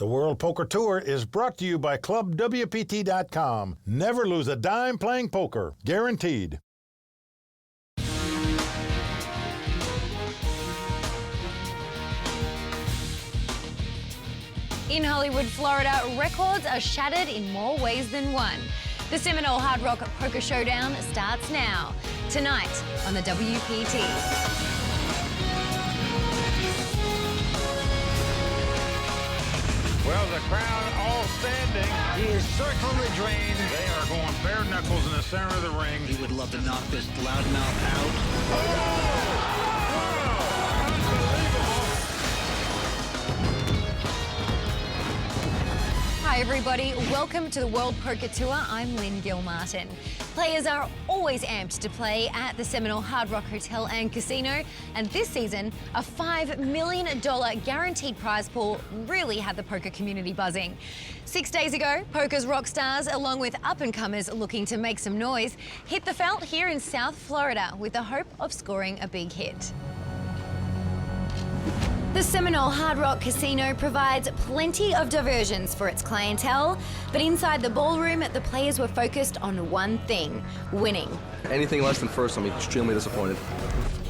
The World Poker Tour is brought to you by ClubWPT.com. Never lose a dime playing poker. Guaranteed. In Hollywood, Florida, records are shattered in more ways than one. The Seminole Hard Rock Poker Showdown starts now, tonight on the WPT. Well, the crowd all standing. He is circling the drain. They are going bare knuckles in the center of the ring. He would love to knock this loudmouth out. Hi everybody, welcome to the World Poker Tour. I'm Lynn Gilmartin. Players are always amped to play at the Seminole Hard Rock Hotel and Casino, and this season, a $5 million guaranteed prize pool really had the poker community buzzing. 6 days ago, poker's rock stars, along with up-and-comers looking to make some noise, hit the felt here in South Florida with the hope of scoring a big hit. The Seminole Hard Rock Casino provides plenty of diversions for its clientele, but inside the ballroom, the players were focused on one thing: winning. Anything less than first, I'm extremely disappointed.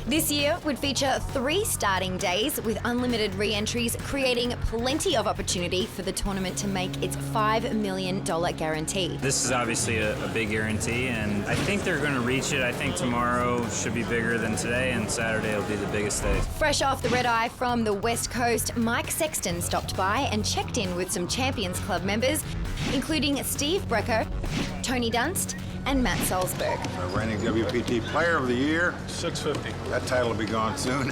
This year would feature 3 starting days with unlimited re-entries, creating plenty of opportunity for the tournament to make its $5 million guarantee. This is obviously a big guarantee, and I think they're going to reach it. I think tomorrow should be bigger than today, and Saturday will be the biggest day. Fresh off the red eye from the West Coast, Mike Sexton stopped by and checked in with some Champions Club members, including Steve Brecker, Tony Dunst, and Matt Salzberg. Reigning WPT Player of the Year. 650. That title will be gone soon.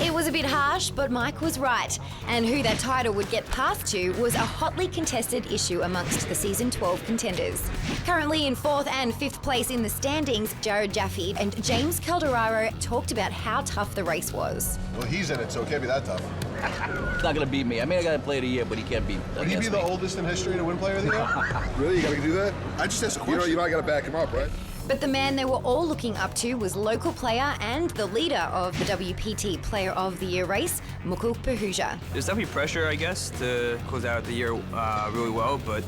It was a bit harsh, but Mike was right. And who that title would get passed to was a hotly contested issue amongst the Season 12 contenders. Currently in 4th and 5th place in the standings, Jared Jaffe and James Calderaro talked about how tough the race was. Well, he's in it, so it can't be that tough. He's not gonna beat me. I mean, I got to play of the year, but he can't beat. Would he be the oldest in history to win Player of the Year? Really? You gotta do that? I just asked a question. You know, I gotta back him up, right? But the man they were all looking up to was local player and the leader of the WPT Player of the Year race, Mukul Pahuja. There's definitely pressure, I guess, to close out the year really well, but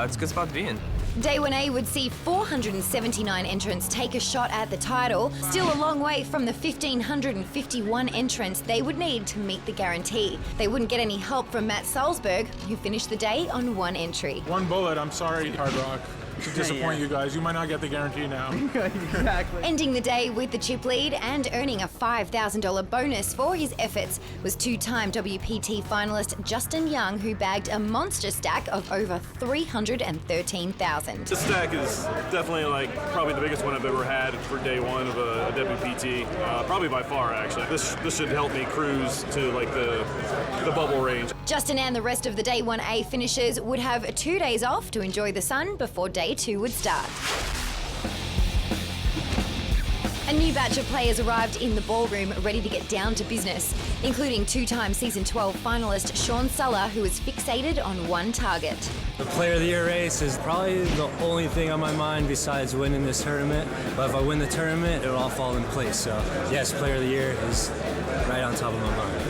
it's a good spot to be in. Day 1A would see 479 entrants take a shot at the title, still a long way from the 1,551 entrants they would need to meet the guarantee. They wouldn't get any help from Matt Salzberg, who finished the day on 1 entry. One bullet, I'm sorry, Hard Rock. To disappoint you guys. You might not get the guarantee now. Exactly. Ending the day with the chip lead and earning a $5,000 bonus for his efforts was 2-time WPT finalist Justin Young, who bagged a monster stack of over $313,000. This stack is definitely probably the biggest one I've ever had for day one of a WPT, probably by far actually. This should help me cruise to the bubble range. Justin and the rest of the Day 1A finishers would have 2 days off to enjoy the sun before Day 2 would start. A new batch of players arrived in the ballroom ready to get down to business, including 2-time Season 12 finalist Sean Suller, who is fixated on one target. The Player of the Year race is probably the only thing on my mind besides winning this tournament. But if I win the tournament, it'll all fall in place. So yes, Player of the Year is right on top of my mind.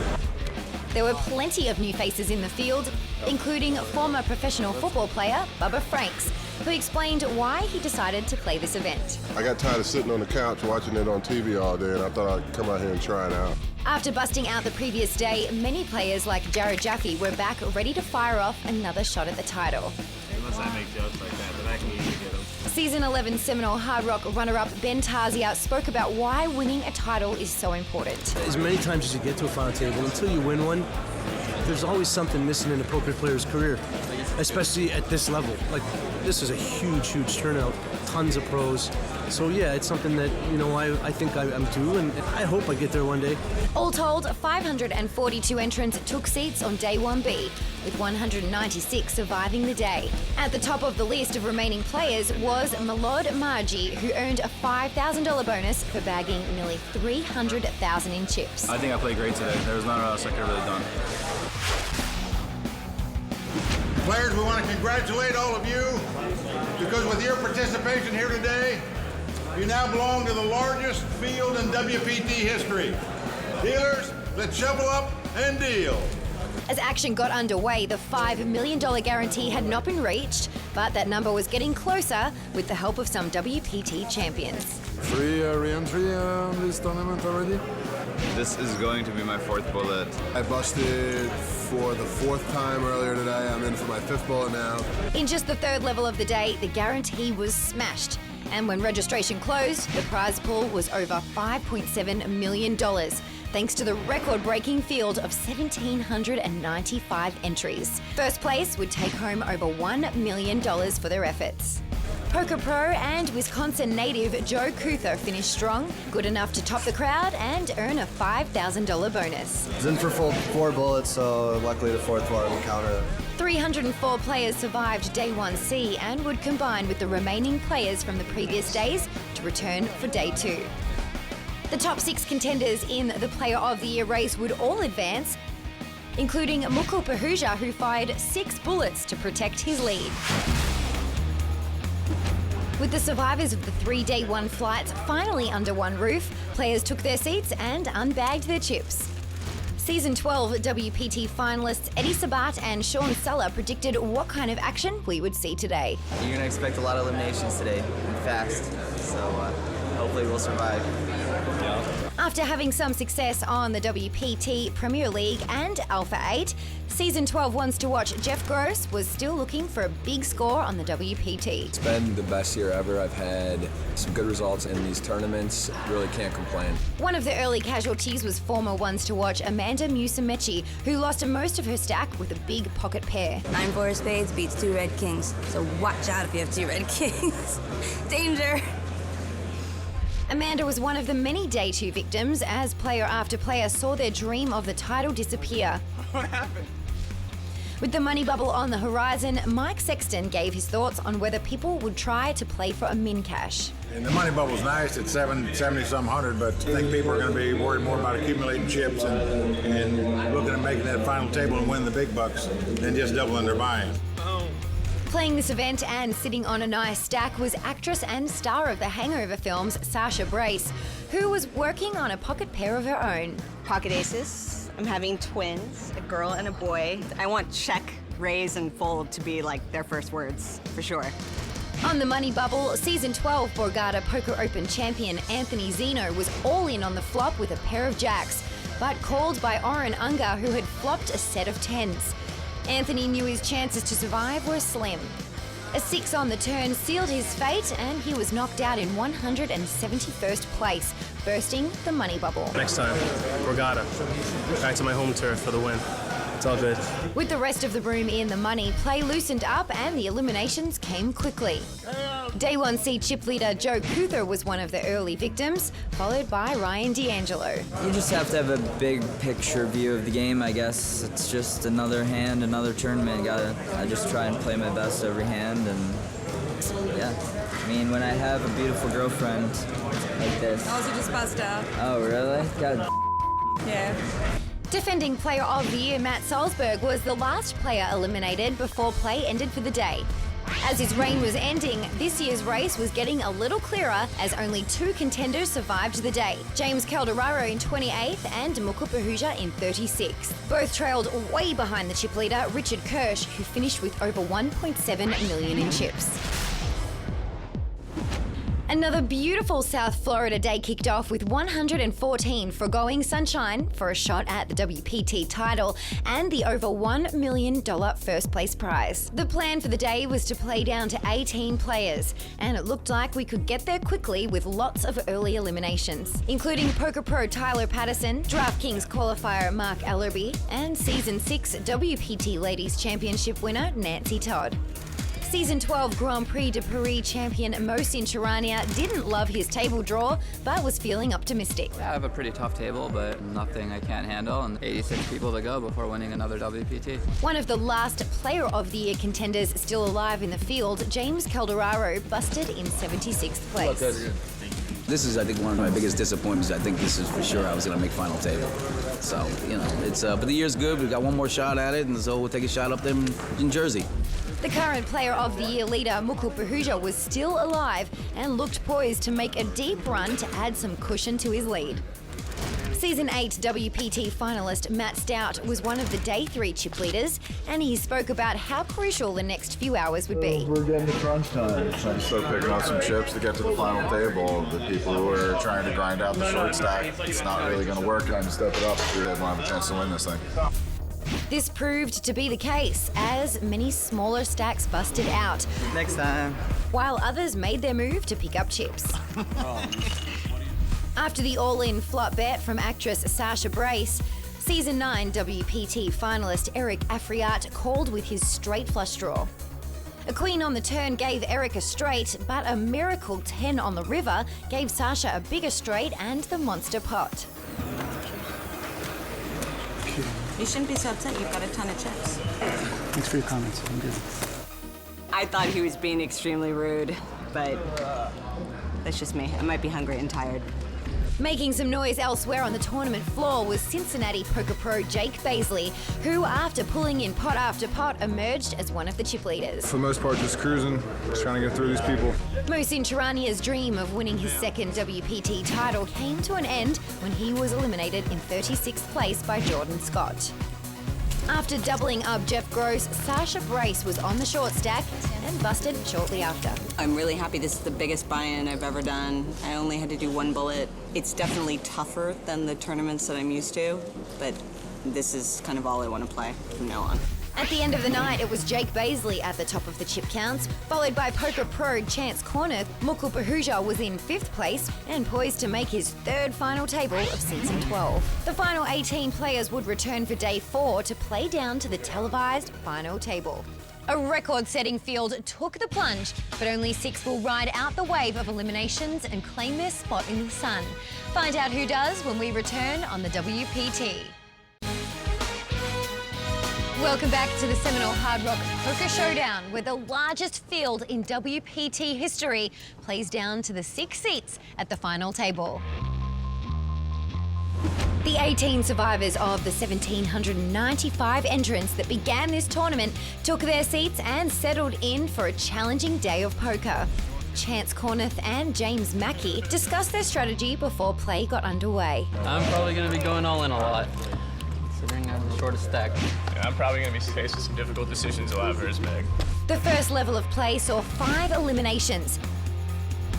There were plenty of new faces in the field, including former professional football player Bubba Franks, who explained why he decided to play this event. I got tired of sitting on the couch watching it on TV all day, and I thought I'd come out here and try it out. After busting out the previous day, many players like Jared Jaffe were back ready to fire off another shot at the title. Unless I make jokes like that, but I can usually get them. Season 11 Seminole Hard Rock runner-up Ben Tarzia spoke about why winning a title is so important. As many times as you get to a final table, until you win one, there's always something missing in a poker player's career, especially at this level. This is a huge, huge turnout, tons of pros. So yeah, it's something that, I think I'm due, and I hope I get there one day. All told, 542 entrants took seats on Day 1B, with 196 surviving the day. At the top of the list of remaining players was Milord Margie, who earned a $5,000 bonus for bagging nearly $300,000 in chips. I think I played great today. There was not else I could have really done. Players, we want to congratulate all of you, because with your participation here today, you now belong to the largest field in WPT history. Dealers, Let's shovel up and deal. As action got underway, the $5 million guarantee had not been reached, but that number was getting closer with the help of some WPT champions. 3 re-entry on this tournament already. This is going to be my 4th bullet. I busted for the 4th time earlier today. I'm in for my 5th bullet now. In just the 3rd level of the day, the guarantee was smashed. And when registration closed, the prize pool was over $5.7 million, thanks to the record-breaking field of 1,795 entries. First place would take home over $1 million for their efforts. Poker pro and Wisconsin native Joe Kuther finished strong, good enough to top the crowd and earn a $5,000 bonus. I was in for 4 bullets, so luckily the 4th one would counter. 304 players survived Day 1C and would combine with the remaining players from the previous days to return for Day 2. The top 6 contenders in the Player of the Year race would all advance, including Mukul Pahuja, who fired 6 bullets to protect his lead. With the survivors of the 3 Day 1 flights finally under one roof, players took their seats and unbagged their chips. Season 12 WPT finalists Eddie Sabat and Sean Suller predicted what kind of action we would see today. You're going to expect a lot of eliminations today, and fast, so hopefully we'll survive. After having some success on the WPT Premier League and Alpha 8, Season 12 Wants to Watch Jeff Gross was still looking for a big score on the WPT. It's been the best year ever. I've had some good results in these tournaments. Really can't complain. One of the early casualties was former Ones to Watch Amanda Musamechi, who lost most of her stack with a big pocket pair. 9-4 spades beats 2 red kings, so watch out if you have 2 red kings. Danger! Amanda was one of the many Day 2 victims as player after player saw their dream of the title disappear. What happened? With the money bubble on the horizon, Mike Sexton gave his thoughts on whether people would try to play for a min cash. And the money bubble's nice at 70-some hundred, but I think people are going to be worried more about accumulating chips and looking at making that final table and winning the big bucks than just doubling their buy-in. Playing this event and sitting on a nice stack was actress and star of the Hangover films, Sasha Brace, who was working on a pocket pair of her own. Pocket aces. I'm having twins, a girl and a boy. I want check, raise, and fold to be like their first words, for sure. On the money bubble, Season 12 Borgata Poker Open champion Anthony Zeno was all in on the flop with a pair of jacks, but called by Oren Ungar, who had flopped a set of 10s. Anthony knew his chances to survive were slim. A 6 on the turn sealed his fate, and he was knocked out in 171st place, bursting the money bubble. Next time, Borgata. Back to my home turf for the win. It's all good. With the rest of the room in the money, play loosened up and the eliminations came quickly. Day 1C chip leader Joe Kuther was one of the early victims, followed by Ryan D'Angelo. You just have to have a big picture view of the game, I guess. It's just another hand, another tournament. I just try and play my best every hand, and yeah. I mean, when I have a beautiful girlfriend like this. I also just buzzed out. Oh, really? God. Yeah. Defending Player of the Year Matt Salzberg was the last player eliminated before play ended for the day. As his reign was ending, this year's race was getting a little clearer as only 2 contenders survived the day. James Calderaro in 28th and Mukul Pahuja in 36th. Both trailed way behind the chip leader Richard Kirsch, who finished with over 1.7 million in chips. Another beautiful South Florida day kicked off with 114 foregoing sunshine for a shot at the WPT title and the over $1 million first place prize. The plan for the day was to play down to 18 players, and it looked like we could get there quickly with lots of early eliminations, including Poker Pro Tyler Patterson, DraftKings qualifier Mark Ellerby, and Season 6 WPT Ladies Championship winner Nancy Todd. Season 12 Grand Prix de Paris champion Mohsin Charania didn't love his table draw, but was feeling optimistic. I have a pretty tough table, but nothing I can't handle, and 86 people to go before winning another WPT. One of the last Player of the Year contenders still alive in the field, James Calderaro, busted in 76th place. This is, I think, one of my biggest disappointments. I think this is for sure I was going to make final table. So, you know, it's but the year's good. We've got one more shot at it, and so we'll take a shot up there in Jersey. The current Player of the Year leader, Mukul Pahuja, was still alive and looked poised to make a deep run to add some cushion to his lead. Season 8 WPT finalist Matt Stout was one of the Day 3 chip leaders, and he spoke about how crucial the next few hours would be. We're getting to crunch time. Trying to start picking up some chips to get to the final table. The people who are trying to grind out the short stack, it's not really going to work. Time to step it up if we want to have a chance to win this thing. This proved to be the case, as many smaller stacks busted out. Next time. While others made their move to pick up chips. After the all-in flop bet from actress Sasha Brace, Season 9 WPT finalist Eric Afriat called with his straight flush draw. A queen on the turn gave Eric a straight, but a miracle 10 on the river gave Sasha a bigger straight and the monster pot. You shouldn't be so upset. You've got a ton of chips. Thanks for your comments. I'm good. I thought he was being extremely rude, but that's just me. I might be hungry and tired. Making some noise elsewhere on the tournament floor was Cincinnati poker pro Jake Baisley, who, after pulling in pot after pot, emerged as one of the chip leaders. For the most part, just cruising, just trying to get through these people. Musin Charania's dream of winning his second WPT title came to an end when he was eliminated in 36th place by Jordan Scott. After doubling up Jeff Gross, Sasha Brace was on the short stack and busted shortly after. I'm really happy. This is the biggest buy-in I've ever done. I only had to do one bullet. It's definitely tougher than the tournaments that I'm used to, but this is kind of all I want to play from now on. At the end of the night, it was Jake Baisley at the top of the chip counts, followed by poker pro Chance Corneth. Mukul Pahuja was in 5th place and poised to make his 3rd final table of season 12. The final 18 players would return for day 4 to play down to the televised final table. A record-setting field took the plunge, but only 6 will ride out the wave of eliminations and claim their spot in the sun. Find out who does when we return on the WPT. Welcome back to the Seminole Hard Rock Poker Showdown, where the largest field in WPT history plays down to the 6 seats at the final table. The 18 survivors of the 1,795 entrants that began this tournament took their seats and settled in for a challenging day of poker. Chance Corneth and James Mackey discussed their strategy before play got underway. I'm probably going to be going all in a lot, considering I have the shortest stack. Yeah, I'm probably going to be facing some difficult decisions a lot versus Meg. The first level of play saw 5 eliminations,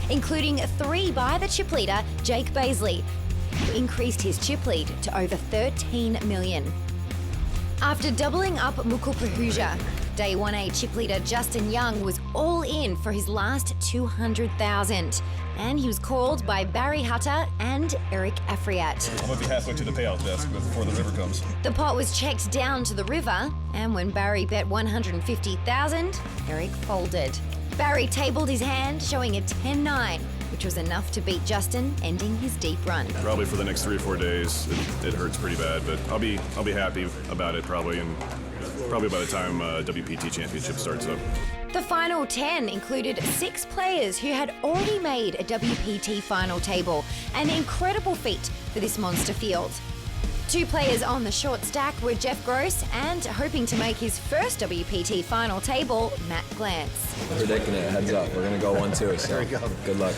including 3 by the chip leader, Jake Baisley, who increased his chip lead to over 13 million. After doubling up Mukul Pahuja, Day 1A chip leader Justin Young was all in for his last 200,000, and he was called by Barry Hutter and Eric Afriat. I'm going to be halfway to the payout desk before the river comes. The pot was checked down to the river, and when Barry bet 150,000, Eric folded. Barry tabled his hand, showing a 10-9, which was enough to beat Justin, ending his deep run. Probably for the next 3 or 4 days, it hurts pretty bad, but I'll be happy about it probably, and probably by the time WPT Championship starts up. The final 10 included 6 players who had already made a WPT final table, an incredible feat for this monster field. 2 players on the short stack were Jeff Gross and, hoping to make his first WPT final table, Matt Glantz. Predicting it, heads up. We're going to go 1-2, so good luck.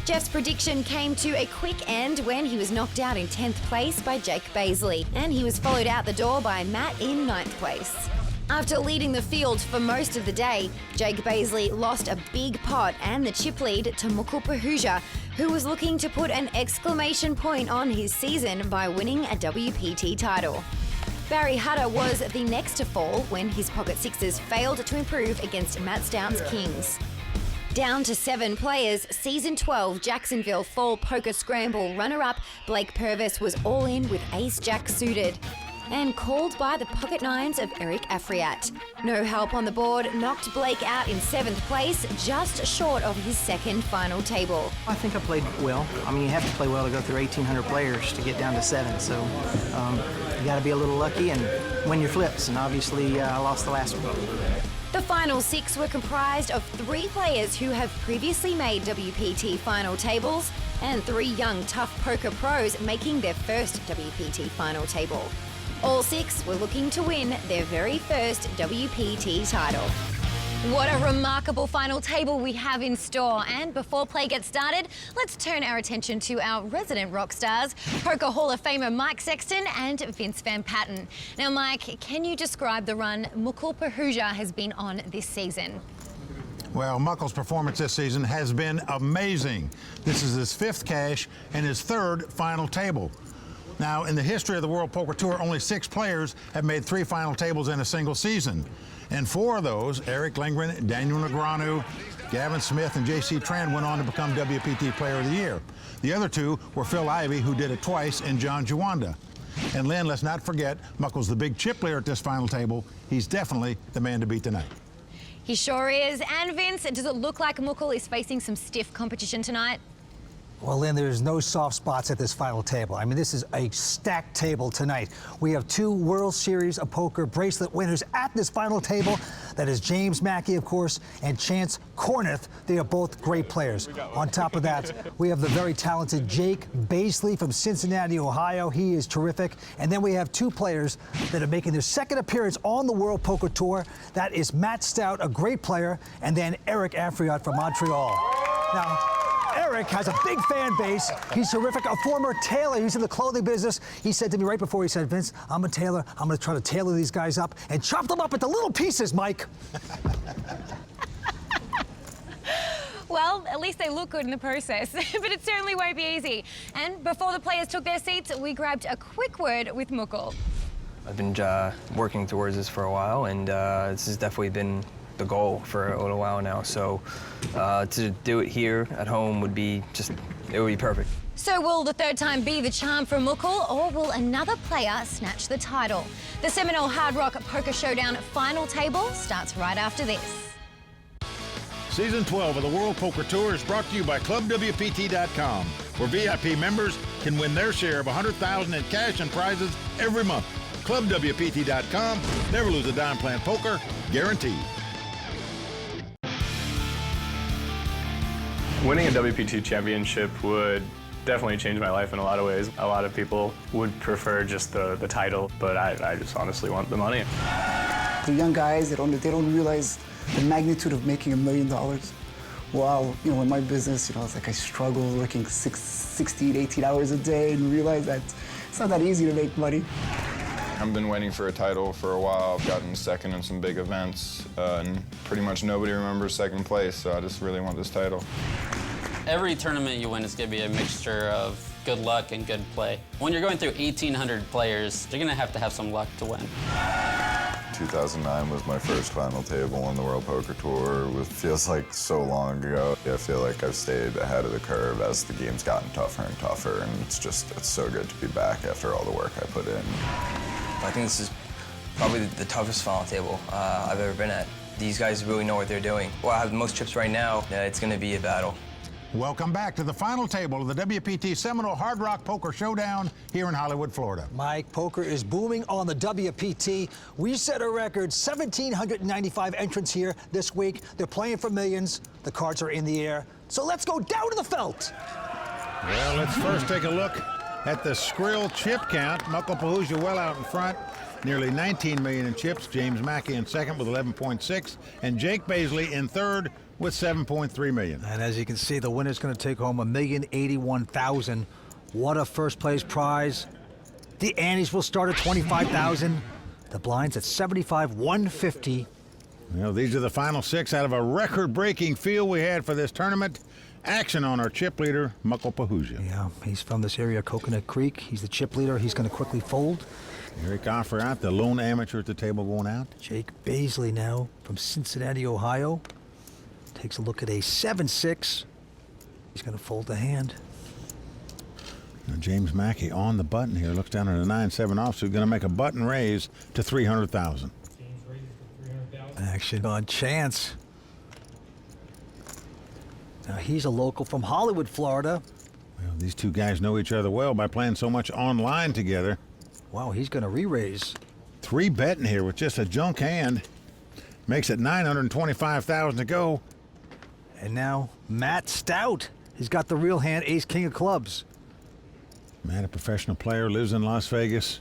Jeff's prediction came to a quick end when he was knocked out in 10th place by Jake Baisley, and he was followed out the door by Matt in 9th place. After leading the field for most of the day, Jake Baisley lost a big pot and the chip lead to Mukul Pahuja, who was looking to put an exclamation point on his season by winning a WPT title. Barry Hutter was the next to fall when his pocket sixes failed to improve against Matt Stout's kings. Down to 7 players, Season 12 Jacksonville Fall Poker Scramble runner-up Blake Purvis was all in with Ace-Jack suited, and called by the pocket nines of Eric Afriat. No help on the board knocked Blake out in 7th place, just short of his second final table. I think I played well. I mean, you have to play well to go through 1,800 players to get down to 7, so you got to be a little lucky and win your flips, and obviously I lost the last one. The final 6 were comprised of 3 players who have previously made WPT final tables and 3 young tough poker pros making their first WPT final table. All 6 were looking to win their very first WPT title. What a remarkable final table we have in store. And before play gets started, let's turn our attention to our resident rock stars, Poker Hall of Famer Mike Sexton and Vince Van Patten. Now, Mike, can you describe the run Mukul Pahuja has been on this season? Well, Muckel's performance this season has been amazing. This is his 5th cash and his 3rd final table. Now, in the history of the World Poker Tour, only 6 players have made 3 final tables in a single season. And 4 of those, Eric Lindgren, Daniel Negreanu, Gavin Smith, and J.C. Tran went on to become WPT Player of the Year. The other 2 were Phil Ivey, who did it twice, and John Juanda. And Lynn, let's not forget, Muckel's the big chip leader at this final table. He's definitely the man to beat tonight. He sure is. And Vince, does it look like Mukul is facing some stiff competition tonight? Well, Lynn, there's no soft spots at this final table. I mean, this is a stacked table tonight. We have 2 World Series of Poker bracelet winners at this final table. That is James Mackey, of course, and Chance Corneth. They are both great players. On top of that, we have the very talented Jake Baisley from Cincinnati, Ohio. He is terrific. And then we have 2 players that are making their 2nd appearance on the World Poker Tour. That is Matt Stout, a great player, and then Eric Afriot from Montreal. Now, Eric has a big fan base. He's terrific, a former tailor. He's in the clothing business. He said to me right before, he said, Vince, I'm a tailor. I'm going to try to tailor these guys up and chop them up into little pieces, Mike. Well, at least they look good in the process, but it certainly won't be easy. And before the players took their seats, we grabbed a quick word with Mukul. I've been working towards this for a while, and this has definitely been the goal for a little while now. So to do it here at home would be it would be perfect. So will the 3rd time be the charm for Mukul, or will another player snatch the title? The Seminole Hard Rock Poker Showdown final table starts right after this. Season 12 of the World Poker Tour is brought to you by ClubWPT.com, where VIP members can win their share of $100,000 in cash and prizes every month. ClubWPT.com. Never lose a dime playing poker, guaranteed. Winning a WPT championship would definitely change my life in a lot of ways. A lot of people would prefer just the title, but I just honestly want the money. The young guys, they don't realize the magnitude of making $1 million. Wow, in my business, it's like I struggle working 16, 18 hours a day and realize that it's not that easy to make money. I've been waiting for a title for a while. I've gotten 2nd in some big events, and pretty much nobody remembers 2nd place, so I just really want this title. Every tournament you win is going to be a mixture of good luck and good play. When you're going through 1,800 players, you're going to have some luck to win. 2009 was my first final table on the World Poker Tour. It feels like so long ago. I feel like I've stayed ahead of the curve as the game's gotten tougher and tougher, and it's so good to be back after all the work I put in. I think this is probably the toughest final table I've ever been at. These guys really know what they're doing. Well, I have the most chips right now. It's going to be a battle. Welcome back to the final table of the WPT Seminole Hard Rock Poker Showdown here in Hollywood, Florida. Mike, poker is booming on the WPT. We set a record 1,795 entrants here this week. They're playing for millions. The cards are in the air. So let's go down to the felt. Well, let's first take a look at the Skrill chip count. Mukul Pahuja well out in front. Nearly 19 million in chips. James Mackey in 2nd with 11.6. And Jake Baisley in 3rd with 7.3 million. And as you can see, the winner's going to take home $1,081,000. What a first place prize. The antes will start at $25,000. The blinds at $75,150. Well, these are the final 6 out of a record-breaking field we had for this tournament. Action on our chip leader, Mukul Pahuja. Yeah, he's from this area, Coconut Creek. He's the chip leader. He's going to quickly fold. Eric Afriot, the lone amateur at the table, going out. Jake Baisley now from Cincinnati, Ohio. Takes a look at a 7-6. He's going to fold the hand. Now James Mackey on the button here. Looks down at a 9-7 offsuit. Going to make a button raise to $300,000. Action on Chance. Now he's a local from Hollywood, Florida. Well, these 2 guys know each other well by playing so much online together. Wow, he's going to re-raise. 3 betting here with just a junk hand. Makes it $925,000 to go. And now Matt Stout. He's got the real hand, ace, king of clubs. Matt, a professional player, lives in Las Vegas.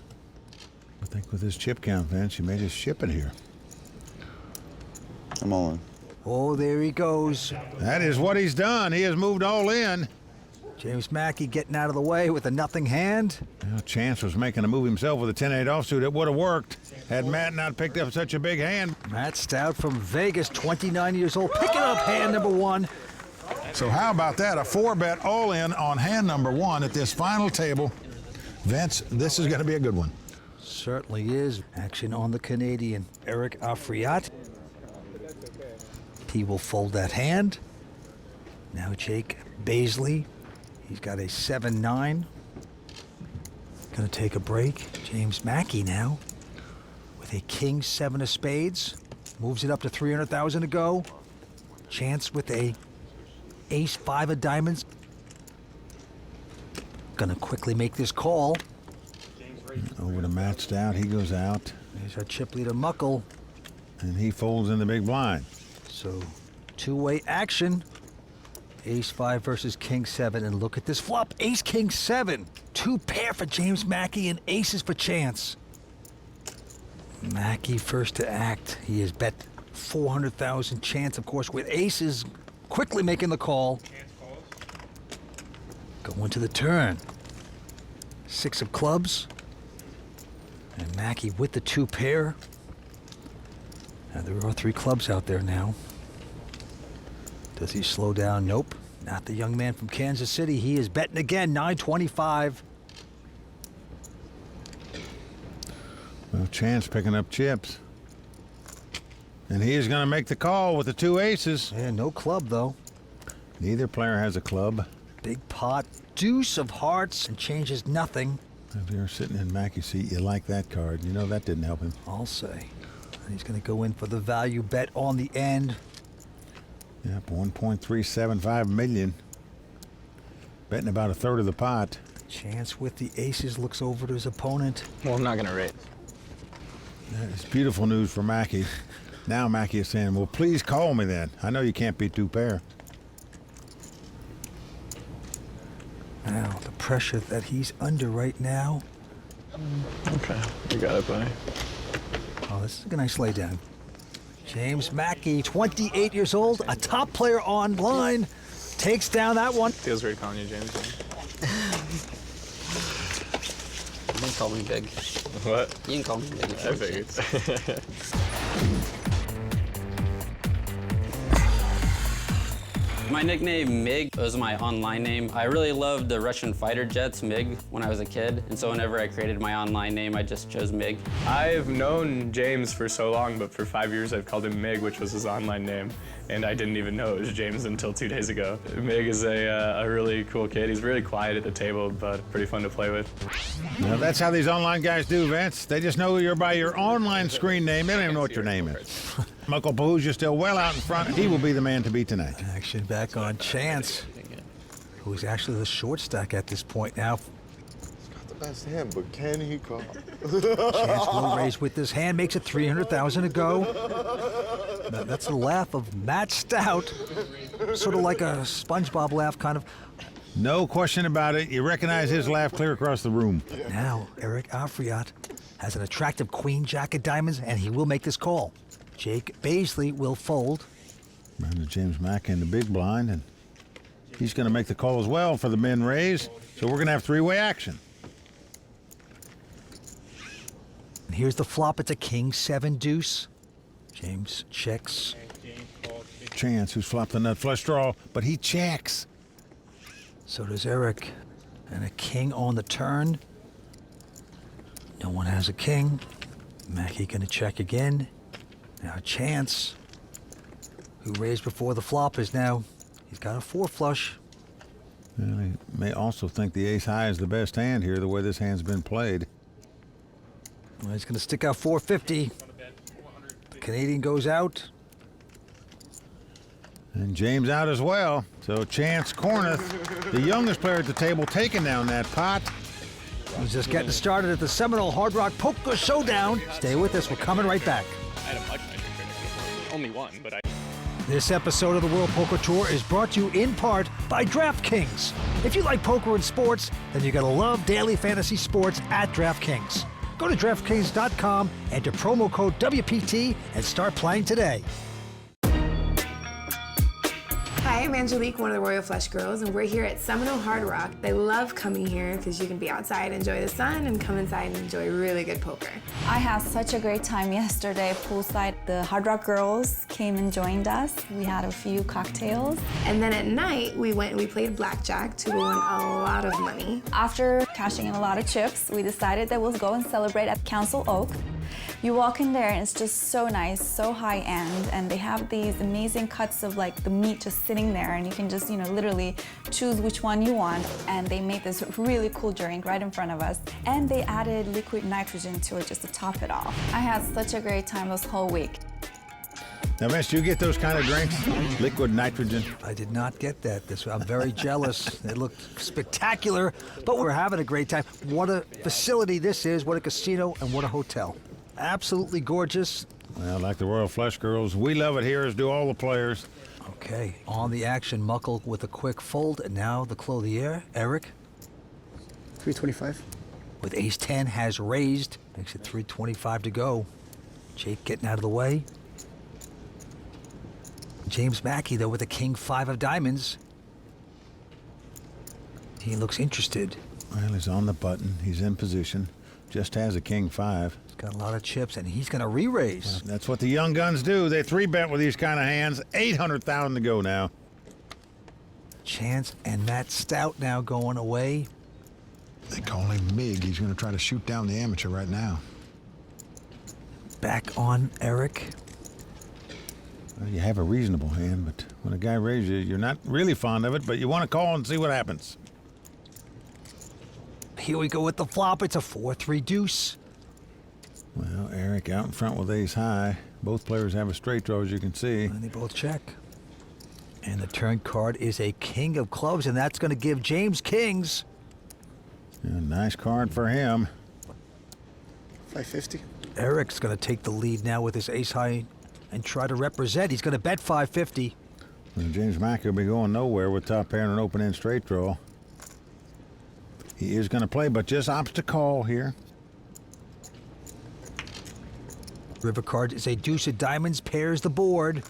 I think with his chip count, Vince, you may just ship it here. I'm all in. Oh, there he goes. That is what he's done. He has moved all in. James Mackey getting out of the way with a nothing hand. Well, Chance was making a move himself with a 10-8 offsuit. It would have worked had Matt not picked up such a big hand. Matt Stout from Vegas, 29 years old, picking up hand number 1. So how about that? A 4-bet all-in on hand number 1 at this final table. Vince, this is going to be a good one. Certainly is. Action on the Canadian, Eric Afriat. He will fold that hand. Now Jake Baisley. He's got a 7-9. Gonna take a break. James Mackey now with a king 7 of spades. Moves it up to 300,000 to go. Chance with a ace 5 of diamonds. Gonna quickly make this call. Over to Matt Stout. He goes out. There's our chip leader Muckle. And he folds in the big blind. So two-way action. Ace 5 versus King 7, and look at this flop. Ace King 7. 2 pair for James Mackey and aces for Chance. Mackey first to act. He has bet 400,000. Chance, of course, with aces, quickly making the call. Going to the turn. 6 of clubs. And Mackey with the 2 pair. And there are 3 clubs out there now. Does he slow down? Nope. Not the young man from Kansas City. He is betting again, 925. Well, Chance picking up chips. And he is going to make the call with the 2 aces. Yeah, no club, though. Neither player has a club. Big pot, deuce of hearts, and changes nothing. If you're sitting in Mackey's seat, you like that card. You know that didn't help him. I'll say. And he's going to go in for the value bet on the end. Yep, 1.375 million. Betting about a third of the pot. Chance with the aces looks over to his opponent. Well, I'm not going to raise. That is beautiful news for Mackey. Now Mackey is saying, well, please call me then. I know you can't beat 2 pair. Now, the pressure that he's under right now. Okay, you got it, buddy. Oh, this is a nice laydown. James Mackey, 28 years old, a top player online, takes down that one. Feels great calling you James. You can call me Big. What? You can call me Big. I figured. My nickname, MiG, was my online name. I really loved the Russian fighter jets, MiG, when I was a kid. And so whenever I created my online name, I just chose MiG. I've known James for so long, but for 5 years I've called him Mig, which was his online name. And I didn't even know it was James until 2 days ago. Mig is a really cool kid. He's really quiet at the table, but pretty fun to play with. Now, that's how these online guys do, Vince. They just know you're by your online screen name. They don't even know what your name is. Michael Pahuja still well out in front. He will be the man to beat tonight. Action back on Chance, who's actually the short stack at this point now. Got the best hand, but can he call? Chance will raise with this hand, makes it 300,000 to go. Now, that's a laugh of Matt Stout, sort of like a SpongeBob laugh, kind of. No question about it. You recognize his laugh clear across the room. Now, Eric Afriat has an attractive queen jack of diamonds, and he will make this call. Jake Baisley will fold. Round to James Mack in the big blind, and he's going to make the call as well for the min raise. So we're going to have 3-way action. And here's the flop. It's a king 7 deuce. James checks. Chance, who's flopped the nut flush draw, but he checks. So does Eric. And a king on the turn. No one has a king. Mackey going to check again. Now Chance, who raised before the flop, is now, he's got a 4 flush. Well, he may also think the ace high is the best hand here, the way this hand's been played. Well, he's going to stick out 450. The Canadian goes out. And James out as well. So Chance Corneth, the youngest player at the table, taking down that pot. He's just getting started at the Seminole Hard Rock Poker Showdown. Stay with us. We're coming right back. I had a much nicer critic. Only one, but I... This episode of the World Poker Tour is brought to you in part by DraftKings. If you like poker and sports, then you're going to love daily fantasy sports at DraftKings. Go to DraftKings.com, enter promo code WPT, and start playing today. am Angelique, one of the Royal Flush Girls, and we're here at Seminole Hard Rock. They love coming here because you can be outside, enjoy the sun, and come inside and enjoy really good poker. I had such a great time yesterday poolside. The Hard Rock girls came and joined us. We had a few cocktails. And then at night, we went and we played blackjack to win a lot of money. After cashing in a lot of chips, we decided that we'll go and celebrate at Council Oak. You walk in there and it's just so nice, so high end, and they have these amazing cuts of like the meat just sitting there, and you can just, literally choose which one you want. And they made this really cool drink right in front of us, and they added liquid nitrogen to it just to top it off. I had such a great time this whole week. Now, Vince, do you get those kind of drinks? Liquid nitrogen? I did not get that. I'm very jealous. It looked spectacular, but we're having a great time. What a facility this is, what a casino, and what a hotel. Absolutely gorgeous. Well, like the Royal Flush Girls, we love it here, as do all the players. Okay, on the action, Muckle with a quick fold, and now the clothier, Eric. 325. With ace-10 has raised, makes it 325 to go. Jake getting out of the way. James Mackey, though, with a king-5 of diamonds. He looks interested. Well, he's on the button. He's in position. Just has a king-5. He's got a lot of chips, and he's going to re-raise. Well, that's what the young guns do. They 3-bet with these kind of hands. 800,000 to go now. Chance and Matt Stout now going away. They call him Mig. He's going to try to shoot down the amateur right now. Back on Eric. Well, you have a reasonable hand, but when a guy raises you, you're not really fond of it, but you want to call and see what happens. Here we go with the flop. It's a 4-3 deuce. Well, Eric out in front with ace high. Both players have a straight draw, as you can see. And they both check. And the turn card is a king of clubs, and that's going to give James kings. Yeah, nice card for him. 550. Eric's going to take the lead now with his ace high and try to represent. He's going to bet 550. Well, James Mackey will be going nowhere with top pair and an open-end straight draw. He is going to play, but just opts to call here. River card is a deuce of diamonds, pairs the board.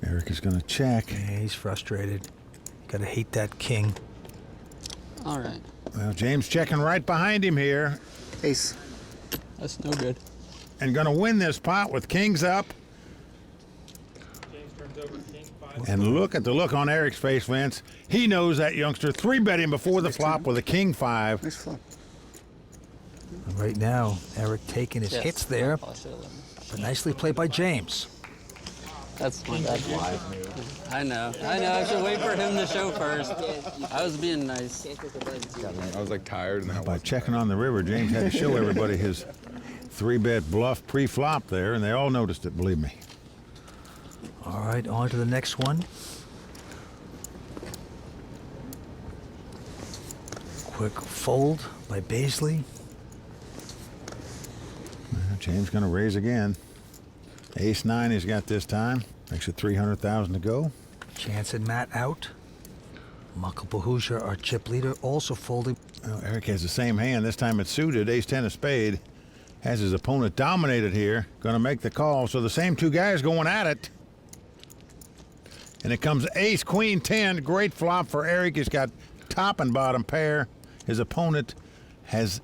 Eric is going to check. Yeah, he's frustrated. Got to hate that king. All right. Well, James checking right behind him here. Ace. That's no good. And going to win this pot with kings up. And look at the look on Eric's face, Vince. He knows that youngster 3-betting before the flop with a king-5. Nice flop. Right now, Eric taking his hits there. But nicely played by James. That's my bad. I know. I should wait for him to show first. I was being nice. I was like tired. And By checking on the river, James had to show everybody his 3-bet bluff pre-flop there, and they all noticed it, believe me. All right, on to the next one. Quick fold by Baisley. Well, James going to raise again. Ace-9 he's got this time. Makes it 300,000 to go. Chance and Matt out. Muckle Bahuja, our chip leader, also folding. Well, Eric has the same hand. This time it's suited. Ace-10 of spade. Has his opponent dominated here. Going to make the call. So the same two guys going at it. And it comes ace-queen-10. Great flop for Eric. He's got top and bottom pair. His opponent has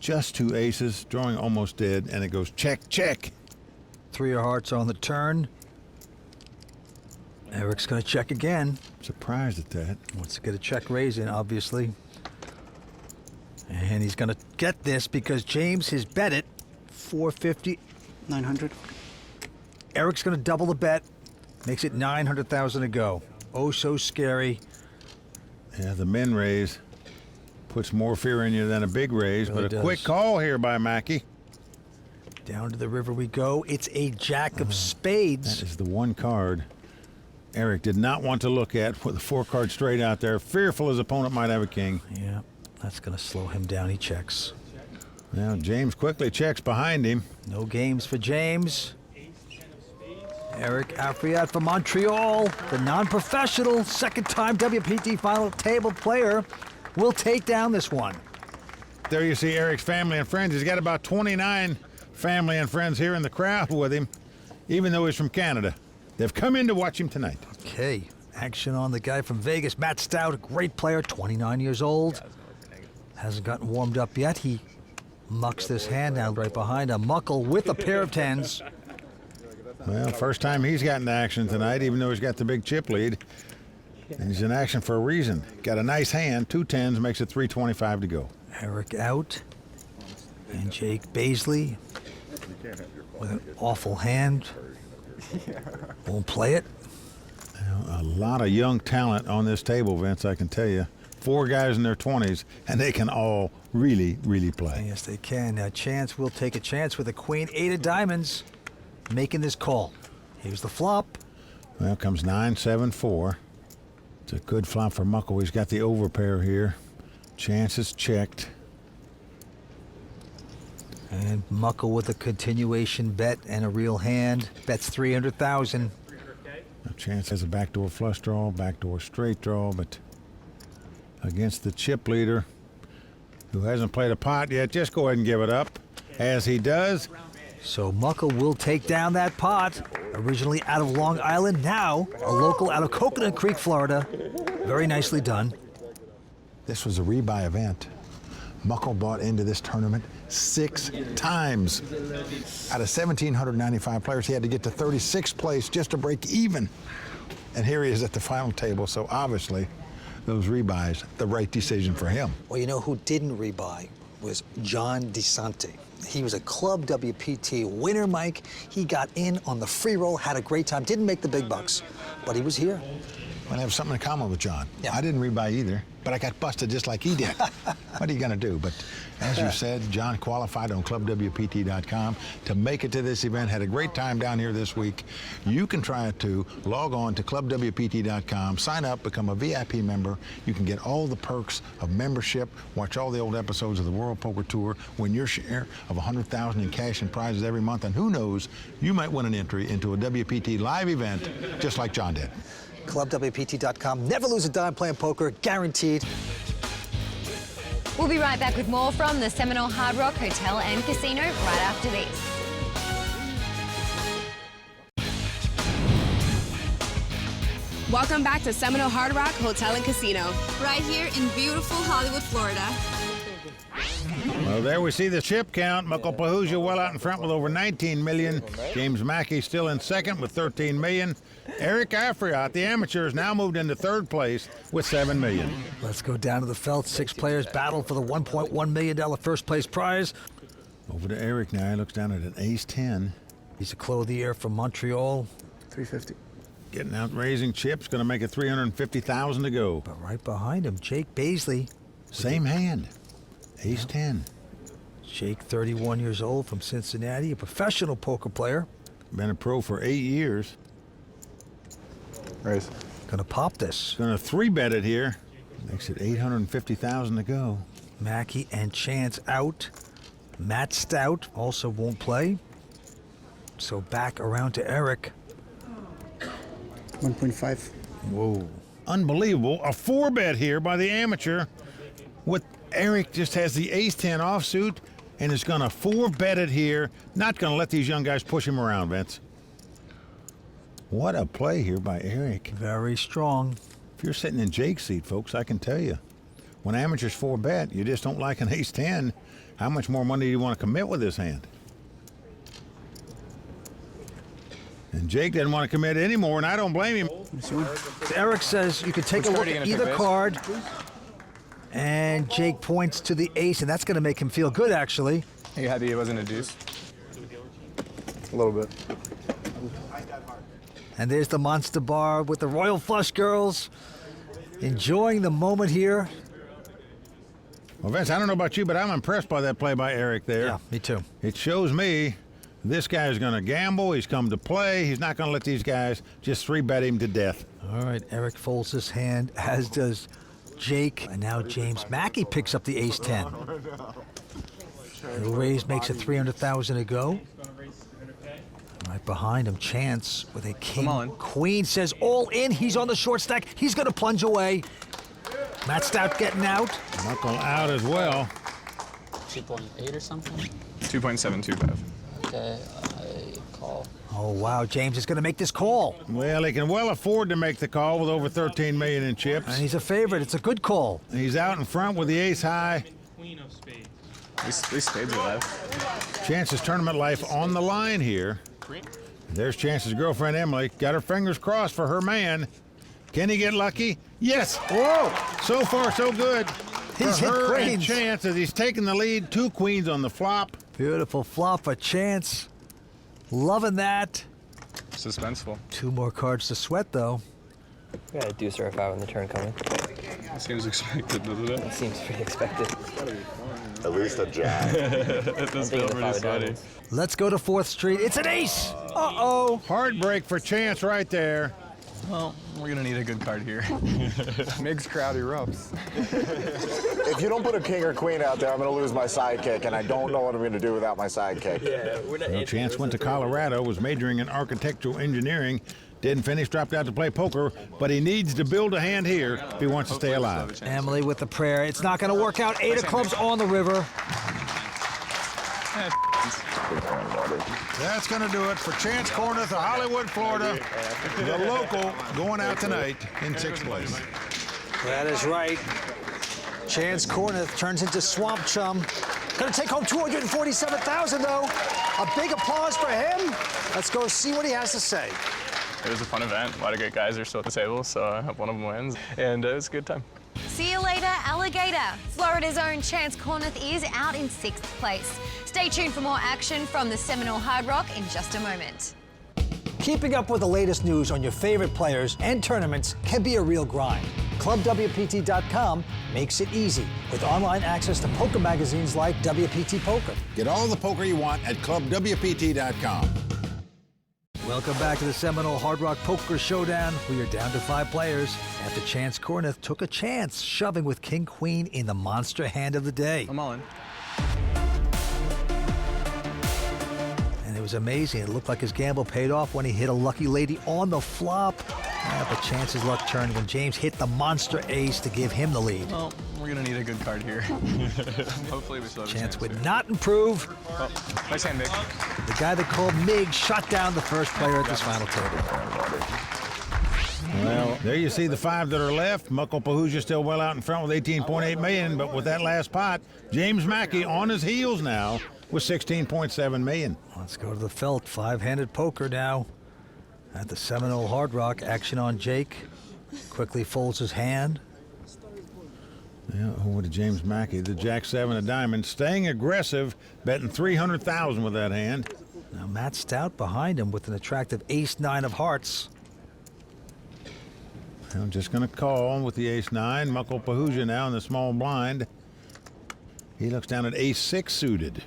just 2 aces, drawing almost dead, and it goes check, check. 3 of hearts on the turn. Eric's going to check again. Surprised at that. Wants to get a check raise in, obviously. And he's going to get this because James has bet it. 450. 900. Eric's going to double the bet. Makes it 900,000 to go. Oh, so scary. Yeah, the min raise puts more fear in you than a big raise, Really but a does. quick call here by Mackey. Down to the river we go. It's a jack of spades. That is the one card Eric did not want to look at with a 4-card straight out there. Fearful his opponent might have a king. Yeah, that's going to slow him down. He checks. Now James quickly checks behind him. No games for James. Eric Afriat from Montreal, the non-professional, second-time WPT final table player, will take down this one. There you see Eric's family and friends. He's got about 29 family and friends here in the crowd with him, even though he's from Canada. They've come in to watch him tonight. Okay, action on the guy from Vegas, Matt Stout, a great player, 29 years old. Hasn't gotten warmed up yet. He mucks this hand down right behind him. Muckle with a pair of tens. Well, first time he's gotten action tonight, even though he's got the big chip lead. And he's in action for a reason. Got a nice hand, 2 tens, makes it 325 to go. Eric out. And Jake Baisley with an awful hand. Won't play it. Well, a lot of young talent on this table, Vince, I can tell you. 4 guys in their 20s, and they can all really, really play. Yes, they can. Now, Chance will take a chance with a queen, 8 of diamonds, making this call. Here's the flop. Well, comes 9, 7, 4. It's a good flop for Muckle. He's got the overpair here. Chance is checked. And Muckle with a continuation bet and a real hand. Bets 300,000. Chance has a backdoor flush draw, backdoor straight draw, but against the chip leader, who hasn't played a pot yet, just go ahead and give it up, as he does. So Muckle will take down that pot. Originally out of Long Island, now a local out of Coconut Creek, Florida. Very nicely done. This was a rebuy event. Muckle bought into this tournament 6 times. Out of 1,795 players, he had to get to 36th place just to break even. And here he is at the final table, so obviously those rebuys, the right decision for him. Well, you know who didn't rebuy was John DeSanti. He was a Club WPT winner, Mike. He got in on the free roll, had a great time, didn't make the big bucks, but he was here. I have something in common with John. Yeah. I didn't rebuy either, but I got busted just like he did. What are you going to do? But as you said, John qualified on clubwpt.com to make it to this event. Had a great time down here this week. You can try it too. Log on to clubwpt.com, sign up, become a VIP member. You can get all the perks of membership, watch all the old episodes of the World Poker Tour, win your share of $100,000 in cash and prizes every month, and who knows, you might win an entry into a WPT live event just like John did. ClubWPT.com. Never lose a dime playing poker, guaranteed. We'll be right back with more from the Seminole Hard Rock Hotel and Casino right after this. Welcome back to Seminole Hard Rock Hotel and Casino. Right here in beautiful Hollywood, Florida. Well, there we see the chip count. Muckle Pahuja well out in front with over 19 million. James Mackey still in second with 13 million. Eric Afriat, the amateurs, now moved into third place with 7 million. Let's go down to the felt. 6 players battle for the $1.1 million first place prize. Over to Eric now. He looks down at an ace-10. He's a Clo of the Year from Montreal. 350. Getting out raising chips, going to make it 350,000 to go. But right behind him, Jake Baisley. Same hand. Ace-10. Jake, 31 years old from Cincinnati, a professional poker player. Been a pro for 8 years. Raise. Gonna pop this. Gonna 3-bet it here. Makes it 850,000 to go. Mackey and Chance out. Matt Stout also won't play. So back around to Eric. 1.5. Whoa. Unbelievable. A 4-bet here by the amateur. With Eric just has the ace-10 offsuit and is gonna 4-bet it here. Not gonna let these young guys push him around, Vince. What a play here by Eric. Very strong. If you're sitting in Jake's seat, folks, I can tell you, when amateurs 4-bet, you just don't like an ace-10. How much more money do you want to commit with this hand? And Jake didn't want to commit anymore, and I don't blame him. Eric says you could take a look at either card, and Jake points to the ace, and that's going to make him feel good, actually. Are you happy it wasn't a deuce? A little bit. And there's the Monster Bar with the Royal Flush girls enjoying the moment here. Well, Vince, I don't know about you, but I'm impressed by that play by Eric there. Yeah, me too. It shows me this guy's going to gamble. He's come to play. He's not going to let these guys just 3-bet him to death. All right, Eric folds his hand, as does Jake. And now James Mackey picks up the ace-10. The raise makes it 300,000 to go. Right behind him, Chance with a king. Queen says all in. He's on the short stack. He's going to plunge away. Matt Stout getting out. Muckle out as well. 2.8 or something? 2.725. Okay, say call. Oh, wow, James is going to make this call. Well, he can well afford to make the call with over 13 million in chips. And he's a favorite. It's a good call. He's out in front with the ace high. These spades are left. Chance's tournament life on the line here. There's Chance's girlfriend, Emily. Got her fingers crossed for her man. Can he get lucky? Yes. Whoa. So far, so good. He's for hit her and queens. Chance as he's taking the lead. 2 queens on the flop. Beautiful flop for Chance. Loving that. Suspenseful. 2 more cards to sweat, though. We got a deuce or a 5 on the turn coming. That seems expected, doesn't it? It seems pretty expected. At least a jack. It does feel pretty sweaty. Let's go to 4th Street. It's an ace. Uh-oh. Heartbreak for Chance right there. Well, we're gonna need a good card here. Mig's crowd erupts. If you don't put a king or queen out there, I'm going to lose my sidekick, and I don't know what I'm going to do without my sidekick. Well, Chance went to Colorado, was majoring in architectural engineering, didn't finish, dropped out to play poker, but he needs to build a hand here if he wants to stay alive. Emily with the prayer. It's not going to work out. 8 of clubs on the river. That's going to do it for Chance Corneth of Hollywood, Florida. The local going out tonight in 6th place. That is right. Chance Corneth turns into Swamp Chum. Going to take home $247,000, though. A big applause for him. Let's go see what he has to say. It was a fun event. A lot of great guys are still at the table, so I hope one of them wins. And it was a good time. See you later, alligator. Florida's own Chance Corneth is out in 6th place. Stay tuned for more action from the Seminole Hard Rock in just a moment. Keeping up with the latest news on your favorite players and tournaments can be a real grind. ClubWPT.com makes it easy with online access to poker magazines like WPT Poker. Get all the poker you want at ClubWPT.com. Welcome back to the Seminole Hard Rock Poker Showdown. We are down to 5 players after Chance Corneth took a chance, shoving with King-Queen in the monster hand of the day. I'm all in. And it was amazing. It looked like his gamble paid off when he hit a lucky lady on the flop. Yeah, but Chance's luck turned when James hit the monster ace to give him the lead. Well, we're gonna need a good card here. Hopefully we still have a Chance would here. not improve. Oh, nice hand, Mig. The guy that called Mig shut down the first player at this final table. Well, there you see the 5 that are left. Muckle Pahuja still well out in front with 18.8 million, but with that last pot, James Mackey on his heels now with 16.7 million. Let's go to the felt. 5-handed poker now at the Seminole Hard Rock. Action on Jake. Quickly folds his hand. Yeah, over to James Mackey, the Jack-7 of diamonds, staying aggressive, betting 300,000 with that hand. Now Matt Stout behind him with an attractive ace-9 of hearts. I'm just going to call with the ace-9. Muckle Pahuja now in the small blind. He looks down at ace-6 suited.